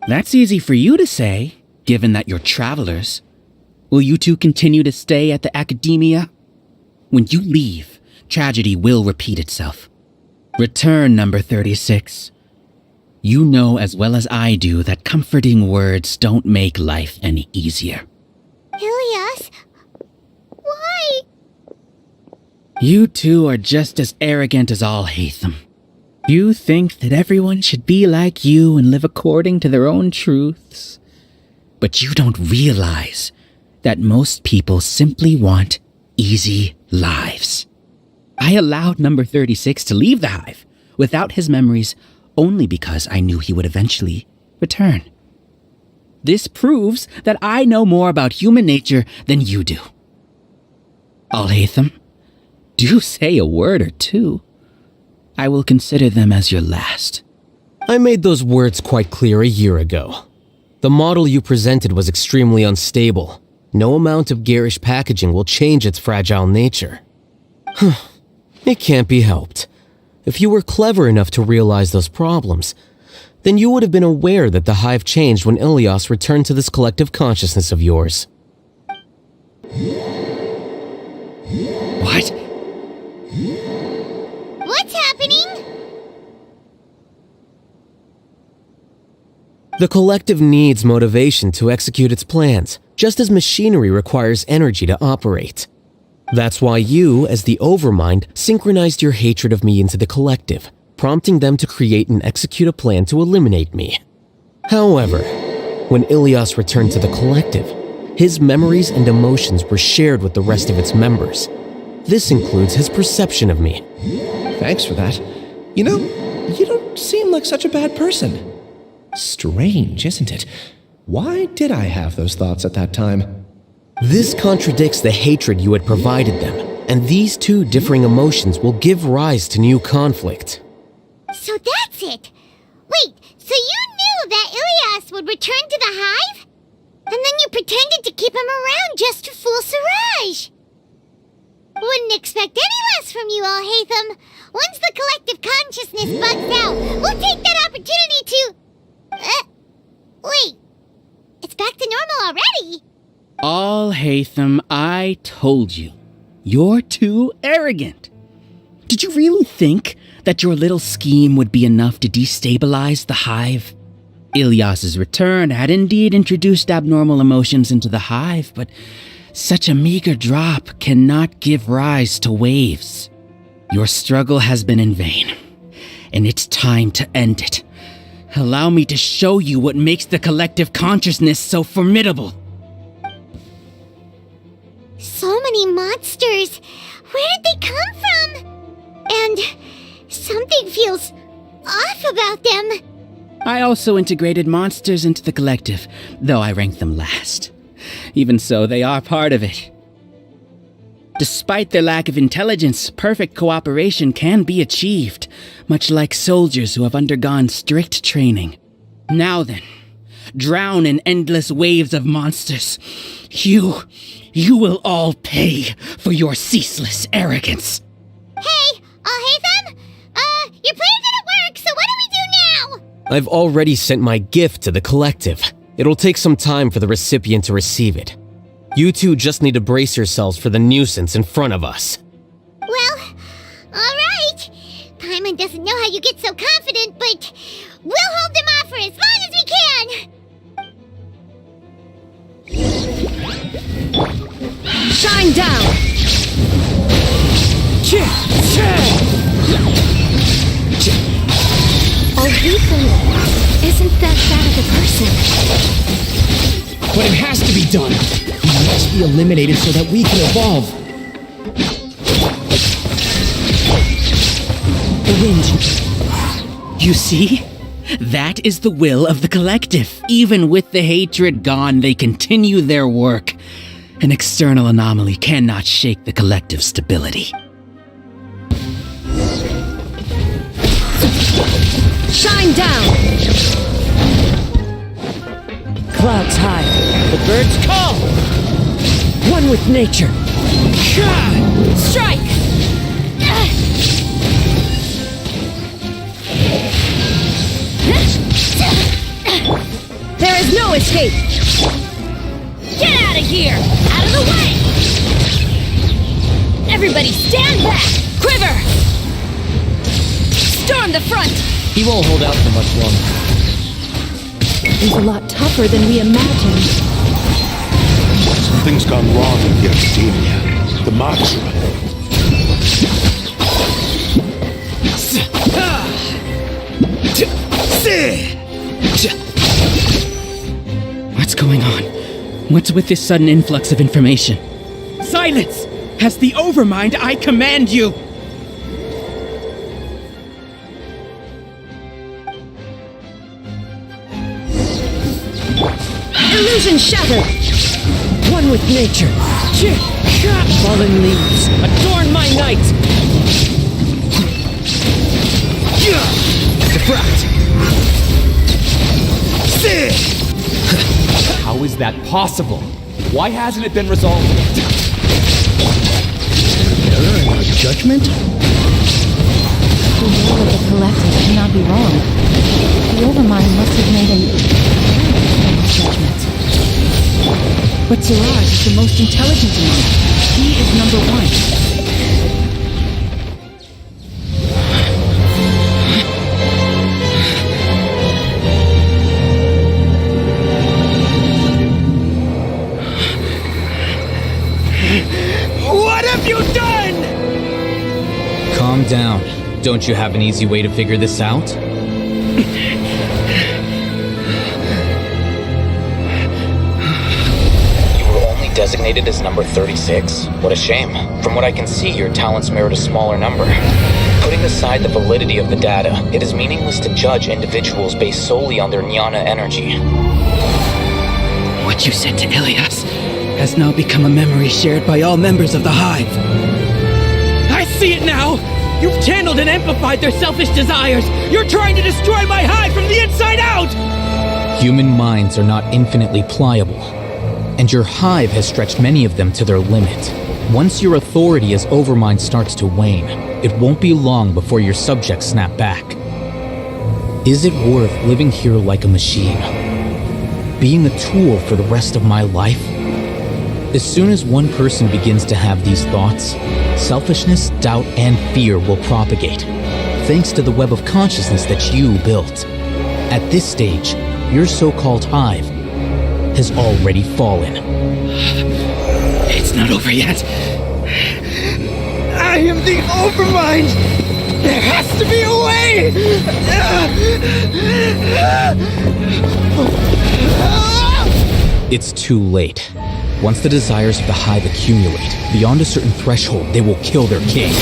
S21: That's easy for you to say, given that you're travelers. Will you two continue to stay at the academia? When you leave, tragedy will repeat itself. Return, number 36. You know as well as I do that comforting words don't make life any easier.
S9: Ilyas? Why?
S21: You two are just as arrogant as all Haitham. You think that everyone should be like you and live according to their own truths. But you don't realize that most people simply want easy lives. I allowed number 36 to leave the hive without his memories only because I knew he would eventually return. This proves that I know more about human nature than you do. Haitham, do say a word or two. I will consider them as your last.
S12: I made those words quite clear a year ago. The model you presented was extremely unstable. No amount of garish packaging will change its fragile nature. It can't be helped. If you were clever enough to realize those problems, then you would have been aware that the hive changed when Ilyas returned to this collective consciousness of yours.
S21: What?
S9: What's happening?
S12: The collective needs motivation to execute its plans, just as machinery requires energy to operate. That's why you, as the Overmind, synchronized your hatred of me into the collective, prompting them to create and execute a plan to eliminate me. However, when Ilyas returned to the collective, his memories and emotions were shared with the rest of its members. This includes his perception of me.
S10: Thanks for that. You know, you don't seem like such a bad person. Strange, isn't it? Why did I have those thoughts at that time?
S12: This contradicts the hatred you had provided them, and these two differing emotions will give rise to new conflict.
S9: So that's it! Wait, so you knew that Ilias would return to the hive? And then you pretended to keep him around just to fool Siraj! Wouldn't expect any less from you all, Haitham. Once the collective consciousness bugs out, we'll take that opportunity to... wait. It's back to normal already?
S21: All Haitham, I told you. You're too arrogant. Did you really think that your little scheme would be enough to destabilize the hive? Ilias's return had indeed introduced abnormal emotions into the hive, but such a meager drop cannot give rise to waves. Your struggle has been in vain, and it's time to end it. Allow me to show you what makes the collective consciousness so formidable.
S9: So many monsters! Where did they come from? And something feels off about them.
S21: I also integrated monsters into the collective, though I ranked them last. Even so, they are part of it. Despite their lack of intelligence, perfect cooperation can be achieved, much like soldiers who have undergone strict training. Now then, drown in endless waves of monsters. You will all pay for your ceaseless arrogance.
S9: Hey, Haitham? Your plan didn't work, so what do we do now?
S12: I've already sent my gift to the collective. It'll take some time for the recipient to receive it. You two just need to brace yourselves for the nuisance in front of us.
S9: Well, alright. Paimon doesn't know how you get so confident, but we'll hold them off for as long as we can.
S7: Shine down!
S3: Oh, Haitham, isn't that of a person?
S6: But it has to be done. He must be eliminated so that we can evolve.
S21: The wind. You see? That is the will of the collective. Even with the hatred gone, they continue their work. An external anomaly cannot shake the collective's stability.
S7: Shine down!
S18: Clouds high, the birds call! One with nature.
S7: Strike! There is no escape! Get out of here! Out of the way! Everybody stand back! Quiver! Storm the front!
S11: He won't hold out for much longer.
S17: He's a lot tougher than we imagined.
S1: Something's gone wrong in the academia. The mantra.
S21: What's going on? What's with this sudden influx of information? Silence! As the Overmind, I command you!
S18: Illusion shattered! One with nature. Fallen leaves, adorn my night!
S12: Defract! How is that possible? Why hasn't it been resolved?
S8: Error in our judgment?
S17: The will of the collective cannot be wrong. The Overmind must have made an judgment. But Siraj is the most intelligent among us. He is number one.
S8: What have you done?
S11: Calm down. Don't you have an easy way to figure this out?
S15: Designated as number 36? What a shame. From what I can see, your talents merit a smaller number. Putting aside the validity of the data, it is meaningless to judge individuals based solely on their jnana energy.
S21: What you said to Ilias, has now become a memory shared by all members of the Hive.
S6: I see it now! You've channeled and amplified their selfish desires! You're trying to destroy my Hive from the inside out!
S11: Human minds are not infinitely pliable, and your Hive has stretched many of them to their limit. Once your authority as Overmind starts to wane, it won't be long before your subjects snap back. Is it worth living here like a machine? Being a tool for the rest of my life? As soon as one person begins to have these thoughts, selfishness, doubt, and fear will propagate, thanks to the web of consciousness that you built. At this stage, your so-called Hive has already fallen.
S21: It's not over yet. I am the Overmind! There has to be a way!
S11: It's too late. Once the desires of the Hive accumulate, beyond a certain threshold, they will kill their king.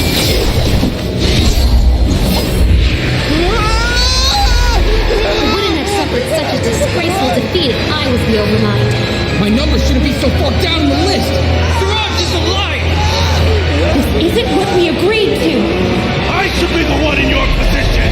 S3: I wouldn't have suffered such a disgraceful defeat if I was the Overmind.
S6: My number shouldn't be so far down the list! Siraj is alive!
S3: This isn't what we agreed to!
S1: I should be the one in your position!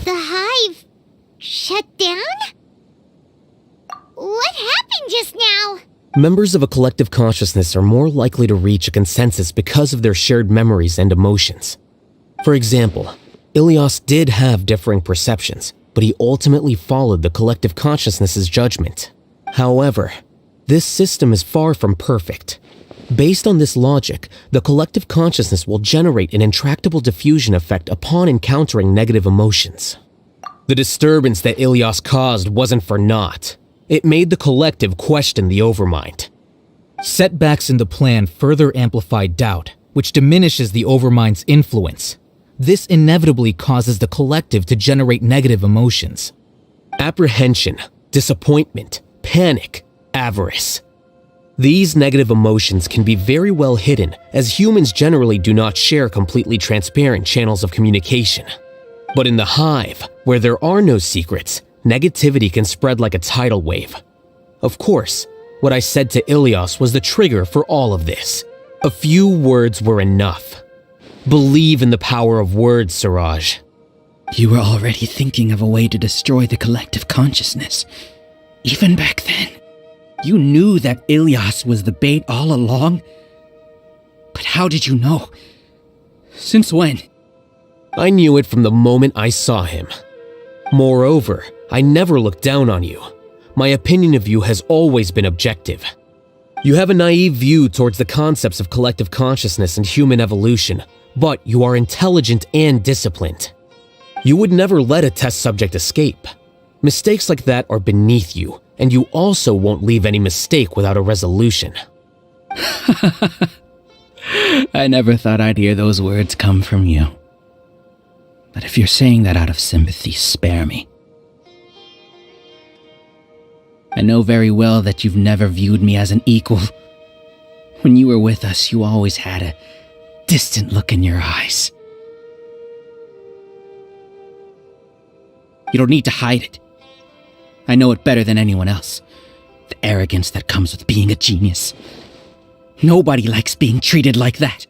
S9: The Hive shut down? What happened just now?
S12: Members of a collective consciousness are more likely to reach a consensus because of their shared memories and emotions. For example, Ilias did have differing perceptions, but he ultimately followed the collective consciousness's judgment. However, this system is far from perfect. Based on this logic, the collective consciousness will generate an intractable diffusion effect upon encountering negative emotions. The disturbance that Ilias caused wasn't for naught. It made the collective question the Overmind.
S11: Setbacks in the plan further amplified doubt, which diminishes the Overmind's influence. This inevitably causes the collective to generate negative emotions.
S12: Apprehension, disappointment, panic, avarice. These negative emotions can be very well hidden, as humans generally do not share completely transparent channels of communication. But in the Hive, where there are no secrets, negativity can spread like a tidal wave. Of course, what I said to Ilias was the trigger for all of this. A few words were enough. Believe in the power of words, Siraj.
S21: You were already thinking of a way to destroy the collective consciousness. Even back then, you knew that Ilias was the bait all along. But how did you know? Since when?
S12: I knew it from the moment I saw him. Moreover, I never looked down on you. My opinion of you has always been objective. You have a naive view towards the concepts of collective consciousness and human evolution, but you are intelligent and disciplined. You would never let a test subject escape. Mistakes like that are beneath you, and you also won't leave any mistake without a resolution.
S21: I never thought I'd hear those words come from you. But if you're saying that out of sympathy, spare me. I know very well that you've never viewed me as an equal. When you were with us, you always had a distant look in your eyes. You don't need to hide it. I know it better than anyone else. The arrogance that comes with being a genius. Nobody likes being treated like that.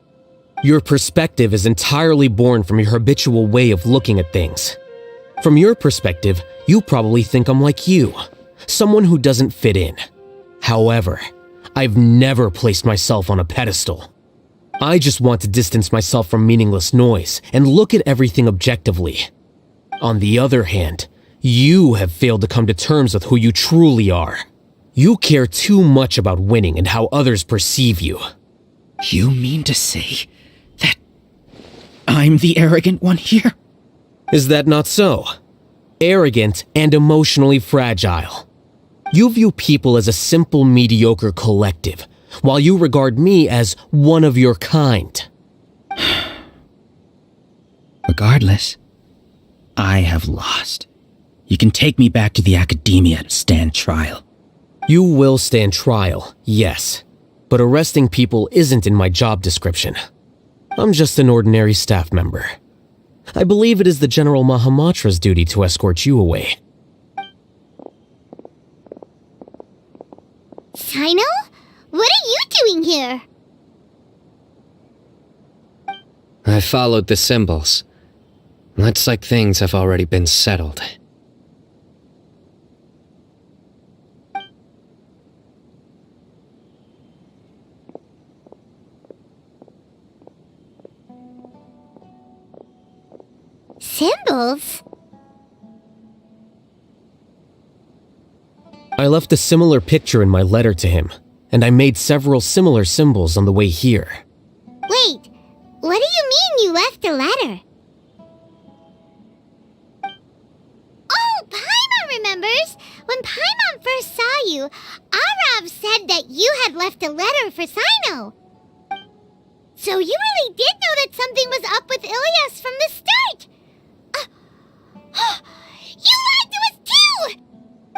S12: Your perspective is entirely born from your habitual way of looking at things. From your perspective, you probably think I'm like you, someone who doesn't fit in. However, I've never placed myself on a pedestal. I just want to distance myself from meaningless noise and look at everything objectively. On the other hand, you have failed to come to terms with who you truly are. You care too much about winning and how others perceive you.
S21: You mean to say that I'm the arrogant one here?
S12: Is that not so? Arrogant and emotionally fragile. You view people as a simple, mediocre collective, while you regard me as one of your kind.
S21: Regardless, I have lost. You can take me back to the academia to stand trial.
S12: You will stand trial, yes. But arresting people isn't in my job description. I'm just an ordinary staff member. I believe it is the General Mahamatra's duty to escort you away.
S9: Sino? What are you doing here?
S4: I followed the symbols. Looks like things have already been settled.
S9: Symbols?
S12: I left a similar picture in my letter to him, and I made several similar symbols on the way here.
S9: Wait, what do you mean you left a letter? Oh, Paimon remembers! When Paimon first saw you, Arav said that you had left a letter for Sino. So you really did know that something was up with Ilyas from the start! You lied to us too!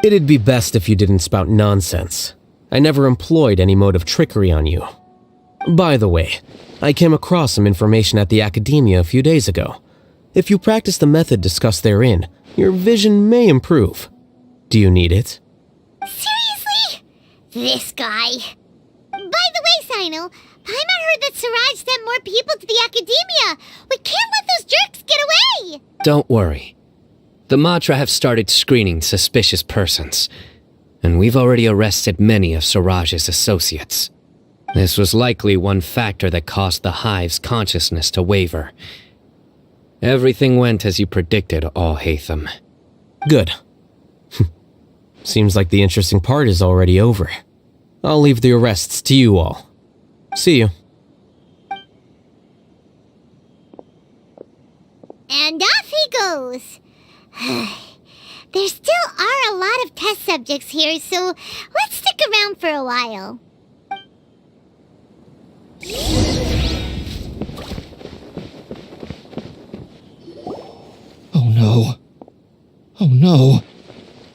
S12: It'd be best if you didn't spout nonsense. I never employed any mode of trickery on you. By the way, I came across some information at the academia a few days ago. If you practice the method discussed therein, your vision may improve. Do you need it?
S9: Seriously? This guy. By the way, Sino, Paimon heard that Siraj sent more people to the academia. We can't let those jerks get away!
S4: Don't worry. The Matra have started screening suspicious persons, and we've already arrested many of Siraj's associates. This was likely one factor that caused the Hive's consciousness to waver. Everything went as you predicted, all Haitham.
S12: Good. Seems like the interesting part is already over. I'll leave the arrests to you all. See you.
S9: And off he goes. There still are a lot of test subjects here, so let's stick around for a while.
S6: Oh no. Oh no.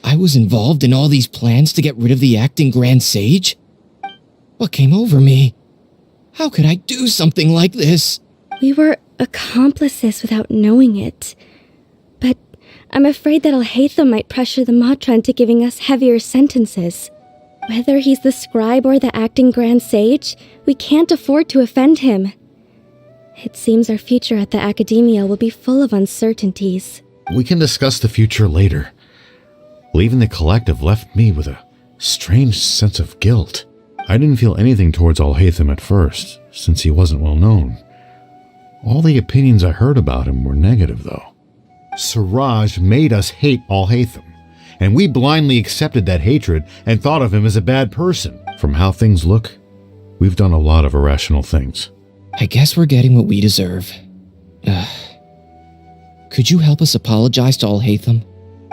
S6: I was involved in all these plans to get rid of the acting Grand Sage? What came over me? How could I do something like this?
S3: We were accomplices without knowing it. But I'm afraid that Haitham might pressure the Matra into giving us heavier sentences. Whether he's the scribe or the acting Grand Sage, we can't afford to offend him. It seems our future at the academia will be full of uncertainties.
S19: We can discuss the future later. Leaving the collective left me with a strange sense of guilt. I didn't feel anything towards Haitham at first, since he wasn't well known. All the opinions I heard about him were negative, though. Siraj made us hate Haitham, and we blindly accepted that hatred and thought of him as a bad person. From how things look, we've done a lot of irrational things.
S6: I guess we're getting what we deserve. Could you help us apologize to Haitham?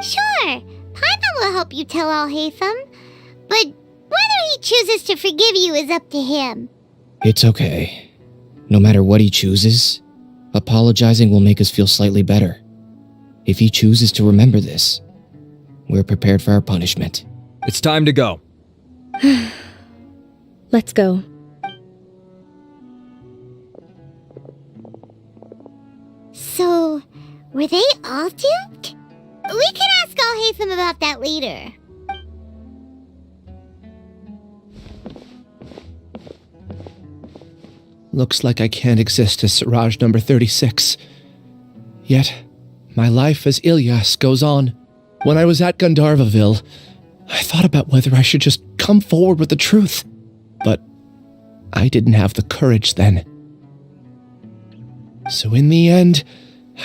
S9: Sure, Paimon will help you tell Haitham, but whether he chooses to forgive you is up to him.
S6: It's okay. No matter what he chooses, apologizing will make us feel slightly better. If he chooses to remember this, we're prepared for our punishment.
S11: It's time to go.
S3: Let's go.
S9: So, were they all duped? We can ask Haitham about that later.
S10: Looks like I can't exist as Siraj number 36. Yet, my life as Ilyas goes on. When I was at Gandharvaville, I thought about whether I should just come forward with the truth. But I didn't have the courage then. So in the end,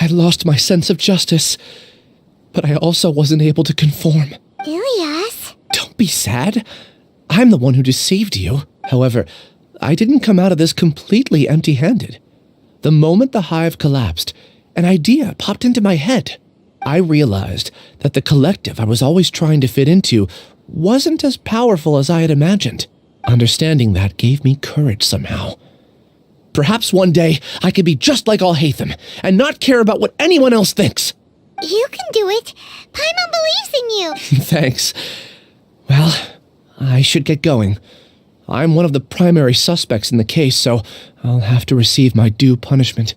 S10: I lost my sense of justice. But I also wasn't able to conform.
S9: Ilyas?
S10: Don't be sad. I'm the one who deceived you. However, I didn't come out of this completely empty-handed. The moment the hive collapsed, an idea popped into my head. I realized that the collective I was always trying to fit into wasn't as powerful as I had imagined. Understanding that gave me courage somehow. Perhaps one day I could be just like Haitham and not care about what anyone else thinks.
S9: You can do it. Paimon believes in you.
S10: Thanks. Well, I should get going. I'm one of the primary suspects in the case, so I'll have to receive my due punishment.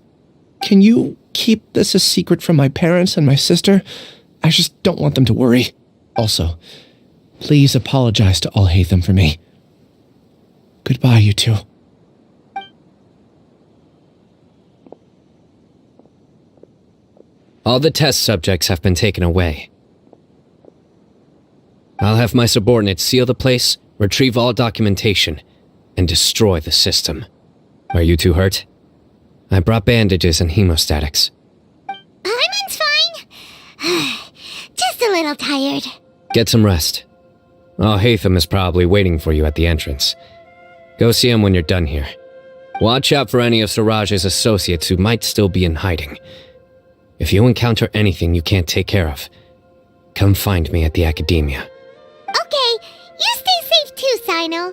S10: Can you keep this a secret from my parents and my sister? I just don't want them to worry. Also, please apologize to all Haitham for me. Goodbye, you two.
S4: All the test subjects have been taken away. I'll have my subordinates seal the place, retrieve all documentation, and destroy the system. Are you two hurt? I brought bandages and hemostatics.
S9: Paimon's fine. Just a little tired.
S4: Get some rest. Oh, Haitham is probably waiting for you at the entrance. Go see him when you're done here. Watch out for any of Siraj's associates who might still be in hiding. If you encounter anything you can't take care of, come find me at the academia.
S9: Okay, you stay safe too, Sino.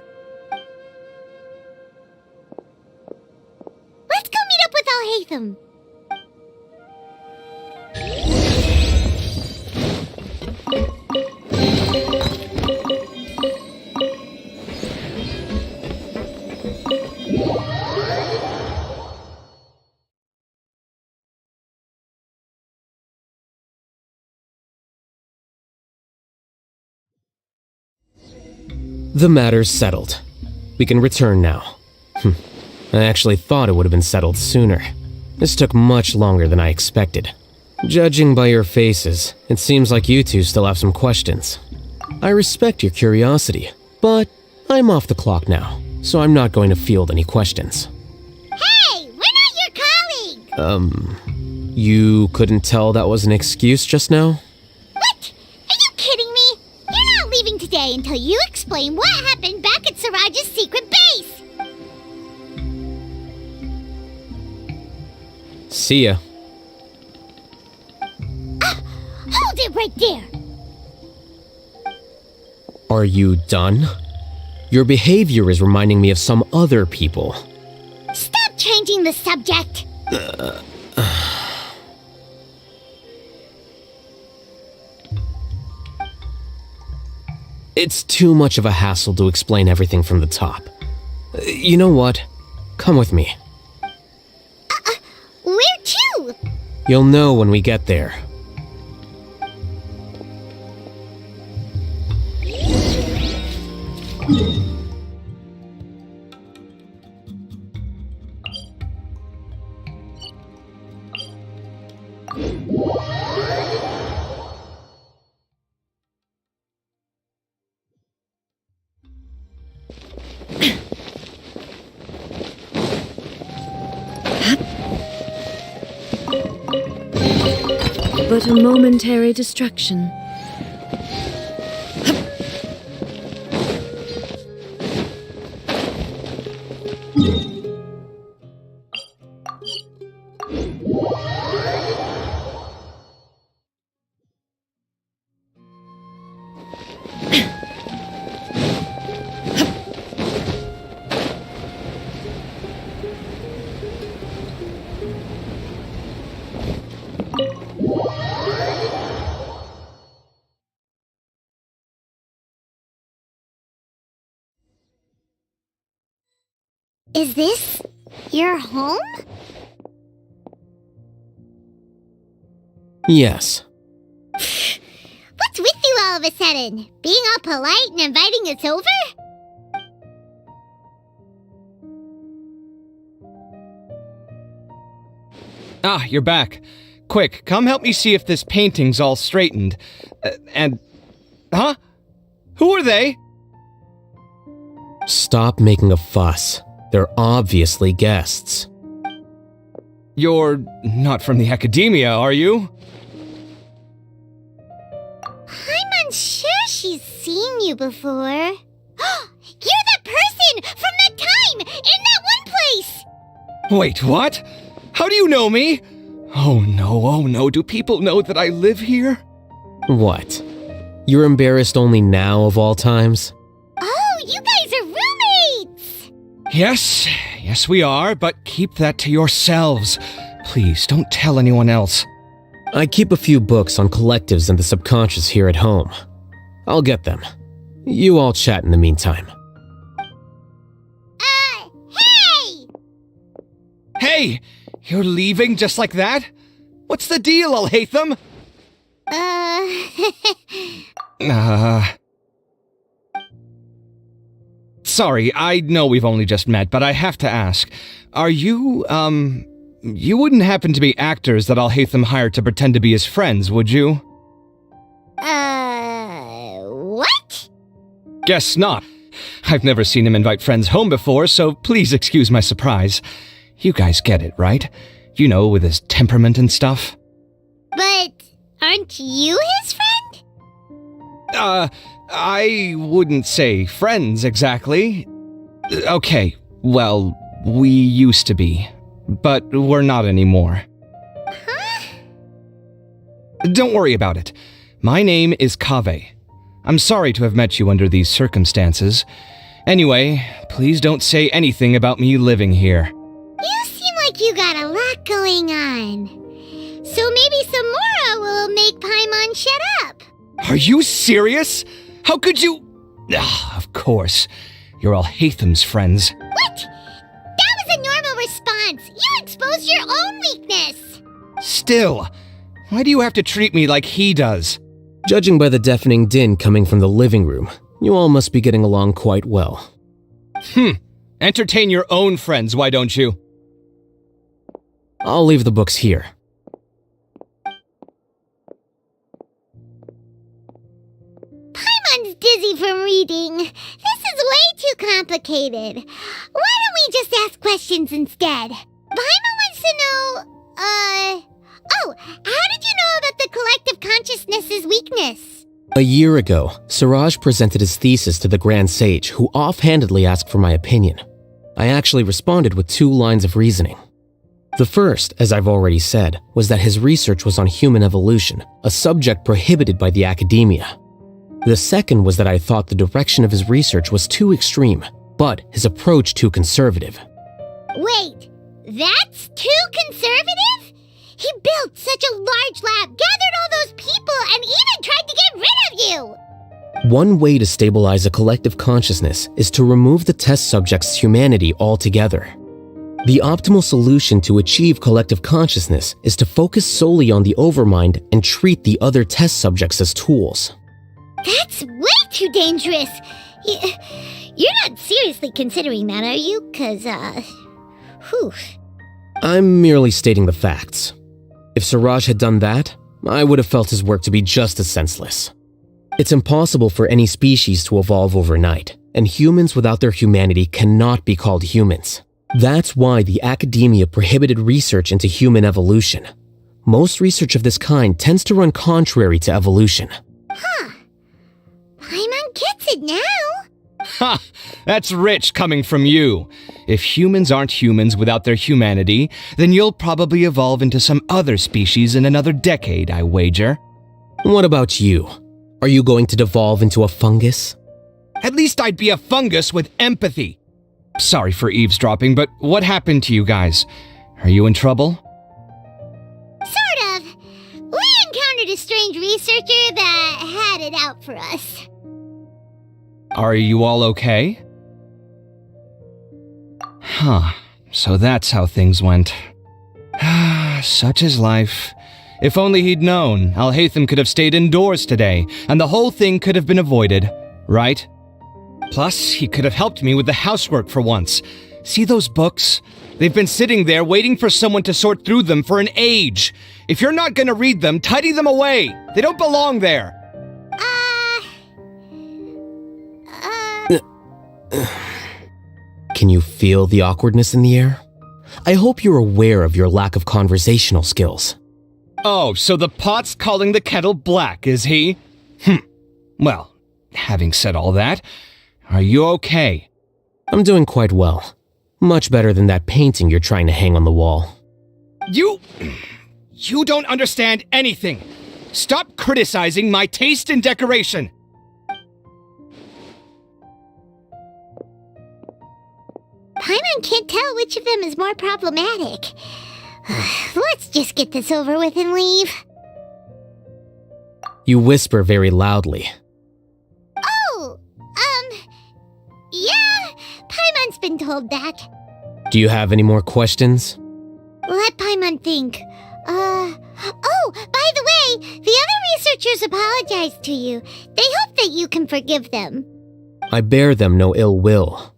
S9: Let's go meet up with Haitham.
S12: The matter's settled. We can return now. I actually thought it would have been settled sooner. This took much longer than I expected. Judging by your faces, it seems like you two still have some questions. I respect your curiosity, but I'm off the clock now, so I'm not going to field any questions.
S9: Hey, we're not your colleague!
S12: You couldn't tell that was an excuse just now?
S9: What? Are you kidding me? You're not leaving today until you explain what happened back at Siraj's secret base!
S12: See ya.
S9: Hold it right there!
S12: Are you done? Your behavior is reminding me of some other people.
S9: Stop changing the subject!
S12: It's too much of a hassle to explain everything from the top. You know what? Come with me.
S9: Where to?
S12: You'll know when we get there.
S14: But a momentary distraction.
S9: Is this your home?
S12: Yes.
S9: What's with you all of a sudden? Being all polite and inviting us over?
S22: Ah, you're back. Quick, come help me see if this painting's all straightened. Huh? Who are they?
S12: Stop making a fuss. They're obviously guests.
S22: You're not from the academia, are you?
S9: I'm unsure she's seen you before. You're that person from that time in that one place!
S22: Wait, what? How do you know me? Oh no, do people know that I live here?
S12: What? You're embarrassed only now of all times?
S9: Oh, you guys are roommates!
S22: Yes we are, but keep that to yourselves. Please, don't tell anyone else.
S12: I keep a few books on collectives and the subconscious here at home. I'll get them. You all chat in the meantime.
S9: Hey!
S22: Hey! You're leaving just like that? What's the deal, Haitham? Sorry, I know we've only just met, but I have to ask. Are you, you wouldn't happen to be actors that Haitham hired to pretend to be his friends, would you?
S9: What?
S22: Guess not. I've never seen him invite friends home before, so please excuse my surprise. You guys get it, right? You know, with his temperament and stuff.
S9: But aren't you his friend?
S22: I wouldn't say friends exactly. Okay, well, we used to be, but we're not anymore.
S9: Huh?
S22: Don't worry about it. My name is Kaveh. I'm sorry to have met you under these circumstances. Anyway, please don't say anything about me living here.
S9: You seem like you got a lot going on. So maybe Samora will make Paimon shut up.
S22: Are you serious? How could you? Of course. You're Haitham's friends.
S9: What? That was a normal response. You exposed your own weakness.
S22: Still, why do you have to treat me like he does?
S12: Judging by the deafening din coming from the living room, you all must be getting along quite well.
S22: Entertain your own friends, why don't you?
S12: I'll leave the books here.
S9: Paimon's dizzy from reading. This is way too complicated. Why don't we just ask questions instead? Paimon wants to know, Oh, how did you know about the collective consciousness's weakness?
S12: A year ago, Siraj presented his thesis to the Grand Sage, who offhandedly asked for my opinion. I actually responded with 2 lines of reasoning. The first, as I've already said, was that his research was on human evolution, a subject prohibited by the academia. The second was that I thought the direction of his research was too extreme, but his approach too conservative.
S9: Wait, that's too conservative? He built such a large lab, gathered all those people, and even tried to get rid of you!
S12: One way to stabilize a collective consciousness is to remove the test subject's humanity altogether. The optimal solution to achieve collective consciousness is to focus solely on the overmind and treat the other test subjects as tools.
S9: That's way too dangerous! You're not seriously considering that, are you? 'Cause, whew.
S12: I'm merely stating the facts. If Siraj had done that, I would have felt his work to be just as senseless. It's impossible for any species to evolve overnight, and humans without their humanity cannot be called humans. That's why the academia prohibited research into human evolution. Most research of this kind tends to run contrary to evolution.
S9: Huh. Paimon gets it now.
S22: Ha! That's rich coming from you. If humans aren't humans without their humanity, then you'll probably evolve into some other species in another decade, I wager.
S12: What about you? Are you going to devolve into a fungus?
S22: At least I'd be a fungus with empathy. Sorry for eavesdropping, but what happened to you guys? Are you in trouble?
S9: Sort of. We encountered a strange researcher that had it out for us.
S22: Are you all okay? Huh. So that's how things went. Such is life. If only he'd known, Haitham could have stayed indoors today, and the whole thing could have been avoided, right? Plus, he could have helped me with the housework for once. See those books? They've been sitting there waiting for someone to sort through them for an age. If you're not gonna read them, tidy them away. They don't belong there.
S12: Can you feel the awkwardness in the air? I hope you're aware of your lack of conversational skills.
S22: Oh, so the pot's calling the kettle black, is he? Well, having said all that, are you okay?
S12: I'm doing quite well. Much better than that painting you're trying to hang on the wall.
S22: You don't understand anything. Stop criticizing my taste in decoration.
S9: Paimon can't tell which of them is more problematic. Let's just get this over with and leave.
S12: You whisper very loudly.
S9: Oh, yeah, Paimon's been told that.
S12: Do you have any more questions?
S9: Let Paimon think. Oh, by the way, the other researchers apologized to you. They hope that you can forgive them.
S12: I bear them no ill will.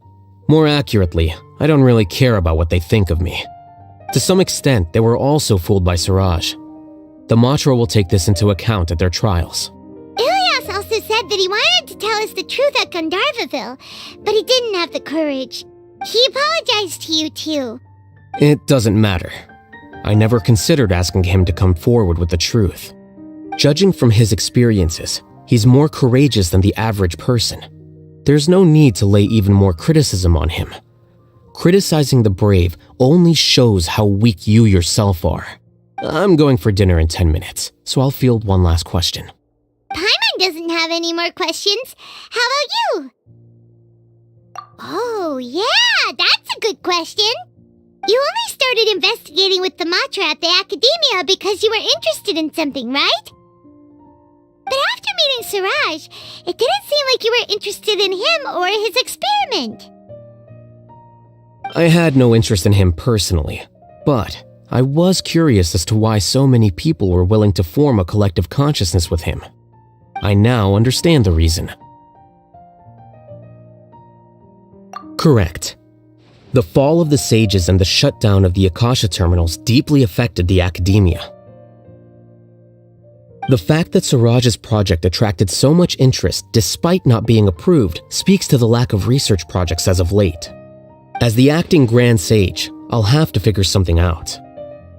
S12: More accurately, I don't really care about what they think of me. To some extent, they were also fooled by Siraj. The Matra will take this into account at their trials.
S9: Ilias also said that he wanted to tell us the truth at Gandharvaville, but he didn't have the courage. He apologized to you too.
S12: It doesn't matter. I never considered asking him to come forward with the truth. Judging from his experiences, he's more courageous than the average person. There's no need to lay even more criticism on him. Criticizing the brave only shows how weak you yourself are. I'm going for dinner in 10 minutes, so I'll field one last question.
S9: Paimon doesn't have any more questions. How about you? Oh, yeah, that's a good question. You only started investigating with the Matra at the Academia because you were interested in something, right? But after meeting Siraj, it didn't seem like you were interested in him or his experiment.
S12: I had no interest in him personally, but I was curious as to why so many people were willing to form a collective consciousness with him. I now understand the reason. Correct. The fall of the sages and the shutdown of the Akasha terminals deeply affected the Academia. The fact that Siraj's project attracted so much interest despite not being approved speaks to the lack of research projects as of late. As the acting Grand Sage, I'll have to figure something out.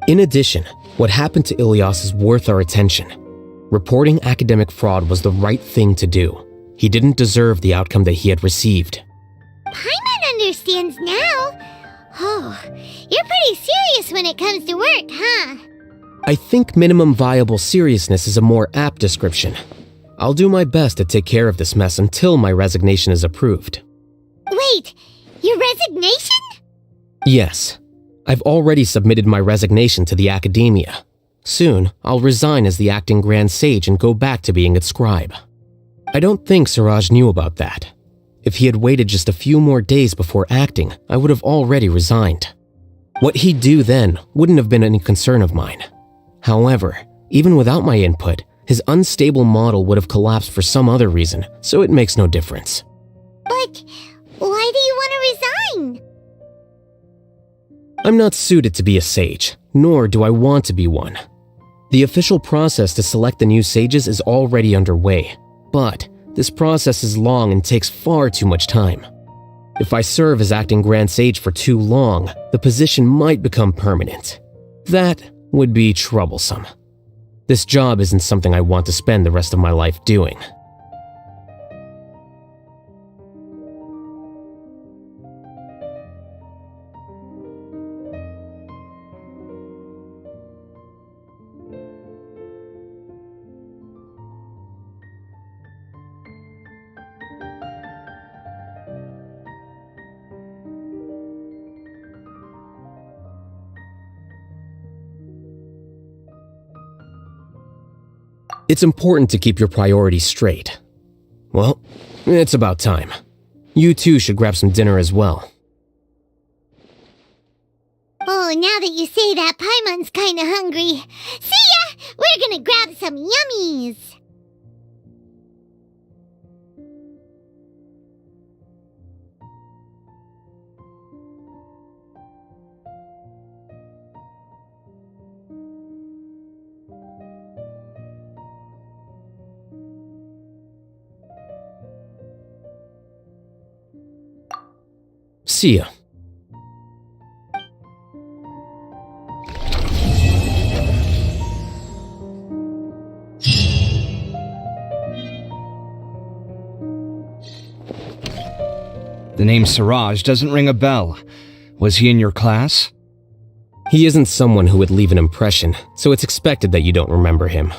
S12: In addition, what happened to Ilias is worth our attention. Reporting academic fraud was the right thing to do. He didn't deserve the outcome that he had received.
S9: Paimon understands now. Oh, you're pretty serious when it comes to work, huh?
S12: I think minimum viable seriousness is a more apt description. I'll do my best to take care of this mess until my resignation is approved.
S9: Wait, your resignation?
S12: Yes. I've already submitted my resignation to the Academia. Soon, I'll resign as the acting Grand Sage and go back to being its scribe. I don't think Siraj knew about that. If he had waited just a few more days before acting, I would have already resigned. What he'd do then wouldn't have been any concern of mine. However, even without my input, his unstable model would have collapsed for some other reason, so it makes no difference.
S9: But why do you want to resign?
S12: I'm not suited to be a sage, nor do I want to be one. The official process to select the new sages is already underway, but this process is long and takes far too much time. If I serve as acting Grand Sage for too long, the position might become permanent. That would be troublesome. This job isn't something I want to spend the rest of my life doing. It's important to keep your priorities straight. Well, it's about time. You too should grab some dinner as well.
S9: Oh, now that you say that, Paimon's kinda hungry. See ya! We're gonna grab some yummies!
S12: See ya.
S22: The name Siraj doesn't ring a bell. Was he in your class?
S12: He isn't someone who would leave an impression, so it's expected that you don't remember him.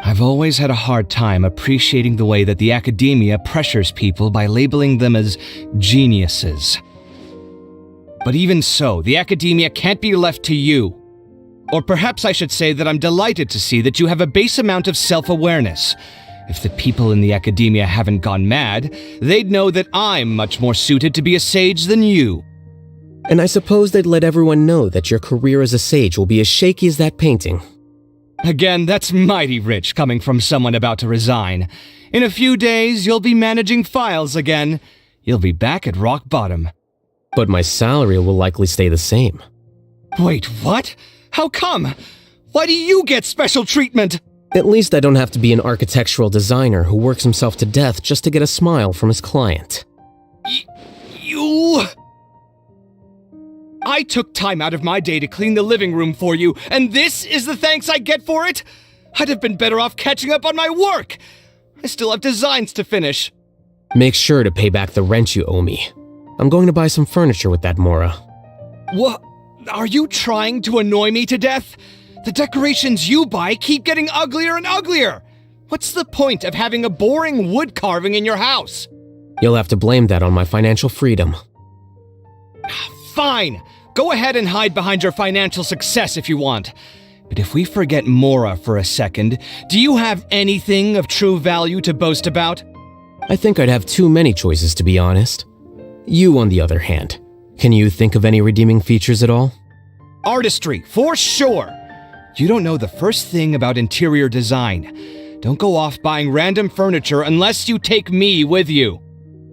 S22: I've always had a hard time appreciating the way that the Academia pressures people by labeling them as geniuses. But even so, the Academia can't be left to you. Or perhaps I should say that I'm delighted to see that you have a base amount of self-awareness. If the people in the academia haven't gone mad, they'd know that I'm much more suited to be a sage than you.
S12: And I suppose they'd let everyone know that your career as a sage will be as shaky as that painting.
S22: Again, that's mighty rich coming from someone about to resign. In a few days, you'll be managing files again. You'll be back at rock bottom.
S12: But my salary will likely stay the same.
S22: Wait, what? How come? Why do you get special treatment?
S12: At least I don't have to be an architectural designer who works himself to death just to get a smile from his client.
S22: You... I took time out of my day to clean the living room for you, and this is the thanks I get for it? I'd have been better off catching up on my work. I still have designs to finish.
S12: Make sure to pay back the rent you owe me. I'm going to buy some furniture with that Mora.
S22: What? Are you trying to annoy me to death? The decorations you buy keep getting uglier and uglier. What's the point of having a boring wood carving in your house?
S12: You'll have to blame that on my financial freedom.
S22: Fine. Go ahead and hide behind your financial success if you want. But if we forget Mora for a second, do you have anything of true value to boast about?
S12: I think I'd have too many choices, to be honest. You, on the other hand, can you think of any redeeming features at all?
S22: Artistry, for sure. You don't know the first thing about interior design. Don't go off buying random furniture unless you take me with you.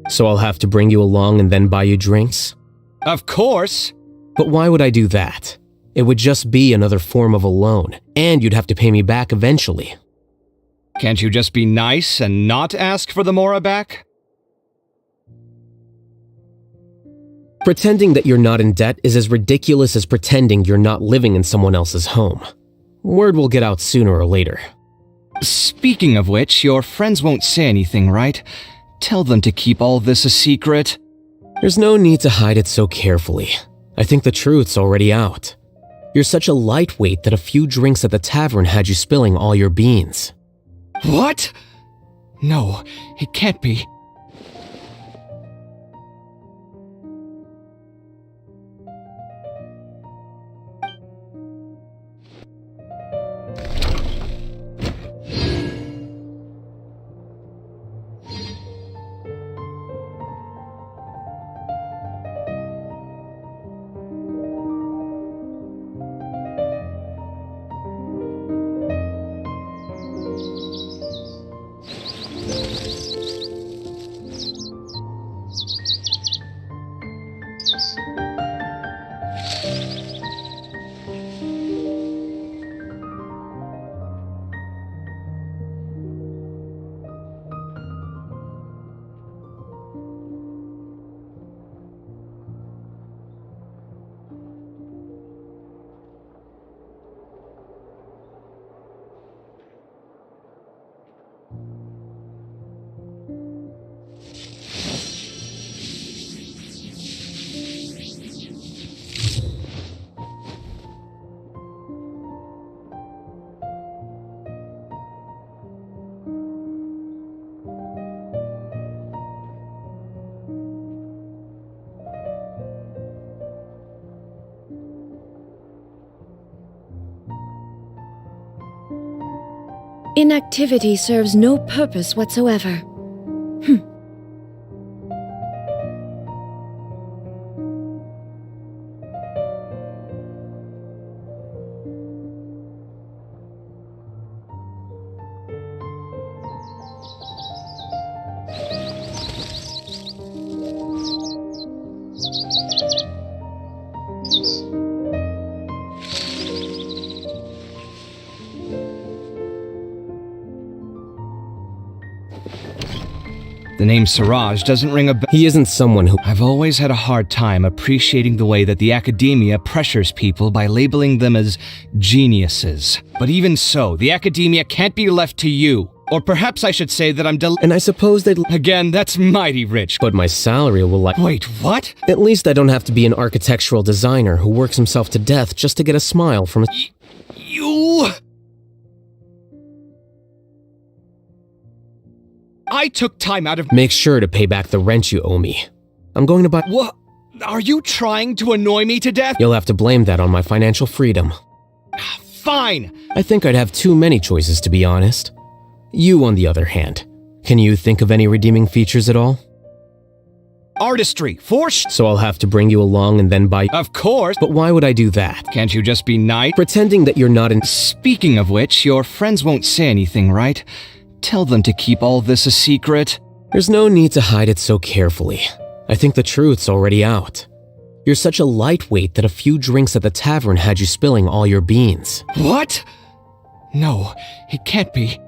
S12: So I'll have to bring you along and then buy you drinks?
S22: Of course.
S12: But why would I do that? It would just be another form of a loan, and you'd have to pay me back eventually.
S22: Can't you just be nice and not ask for the Mora back?
S12: Pretending that you're not in debt is as ridiculous as pretending you're not living in someone else's home. Word will get out sooner or later.
S22: Speaking of which, your friends won't say anything, right? Tell them to keep all this a secret.
S12: There's no need to hide it so carefully. I think the truth's already out. You're such a lightweight that a few drinks at the tavern had you spilling all your beans.
S22: What? No, it can't be.
S14: Inactivity serves no purpose whatsoever.
S22: The name Siraj doesn't ring a bell.
S12: He isn't someone who...
S22: I've always had a hard time appreciating the way that the academia pressures people by labeling them as geniuses. But even so, the academia can't be left to you. Or perhaps I should say that I'm
S12: And I suppose they'd...
S22: Again, that's mighty rich.
S12: But my salary will
S22: Wait, what?
S12: At least I don't have to be an architectural designer who works himself to death just to get a smile from his...
S22: You... I took time out of...
S12: Make sure to pay back the rent you owe me. I'm going to buy...
S22: What? Are you trying to annoy me to death?
S12: You'll have to blame that on my financial freedom.
S22: Fine!
S12: I think I'd have too many choices, to be honest. You, on the other hand, can you think of any redeeming features at all?
S22: Artistry, force.
S12: So I'll have to bring you along and then buy.
S22: Of course.
S12: But why would I do that?
S22: Can't you just be nice?
S12: Pretending that you're not in.
S22: Speaking of which, your friends won't say anything, right? Tell them to keep all this a secret.
S12: There's no need to hide it so carefully. I think the truth's already out. You're such a lightweight that a few drinks at the tavern had you spilling all your beans.
S22: What? No, it can't be.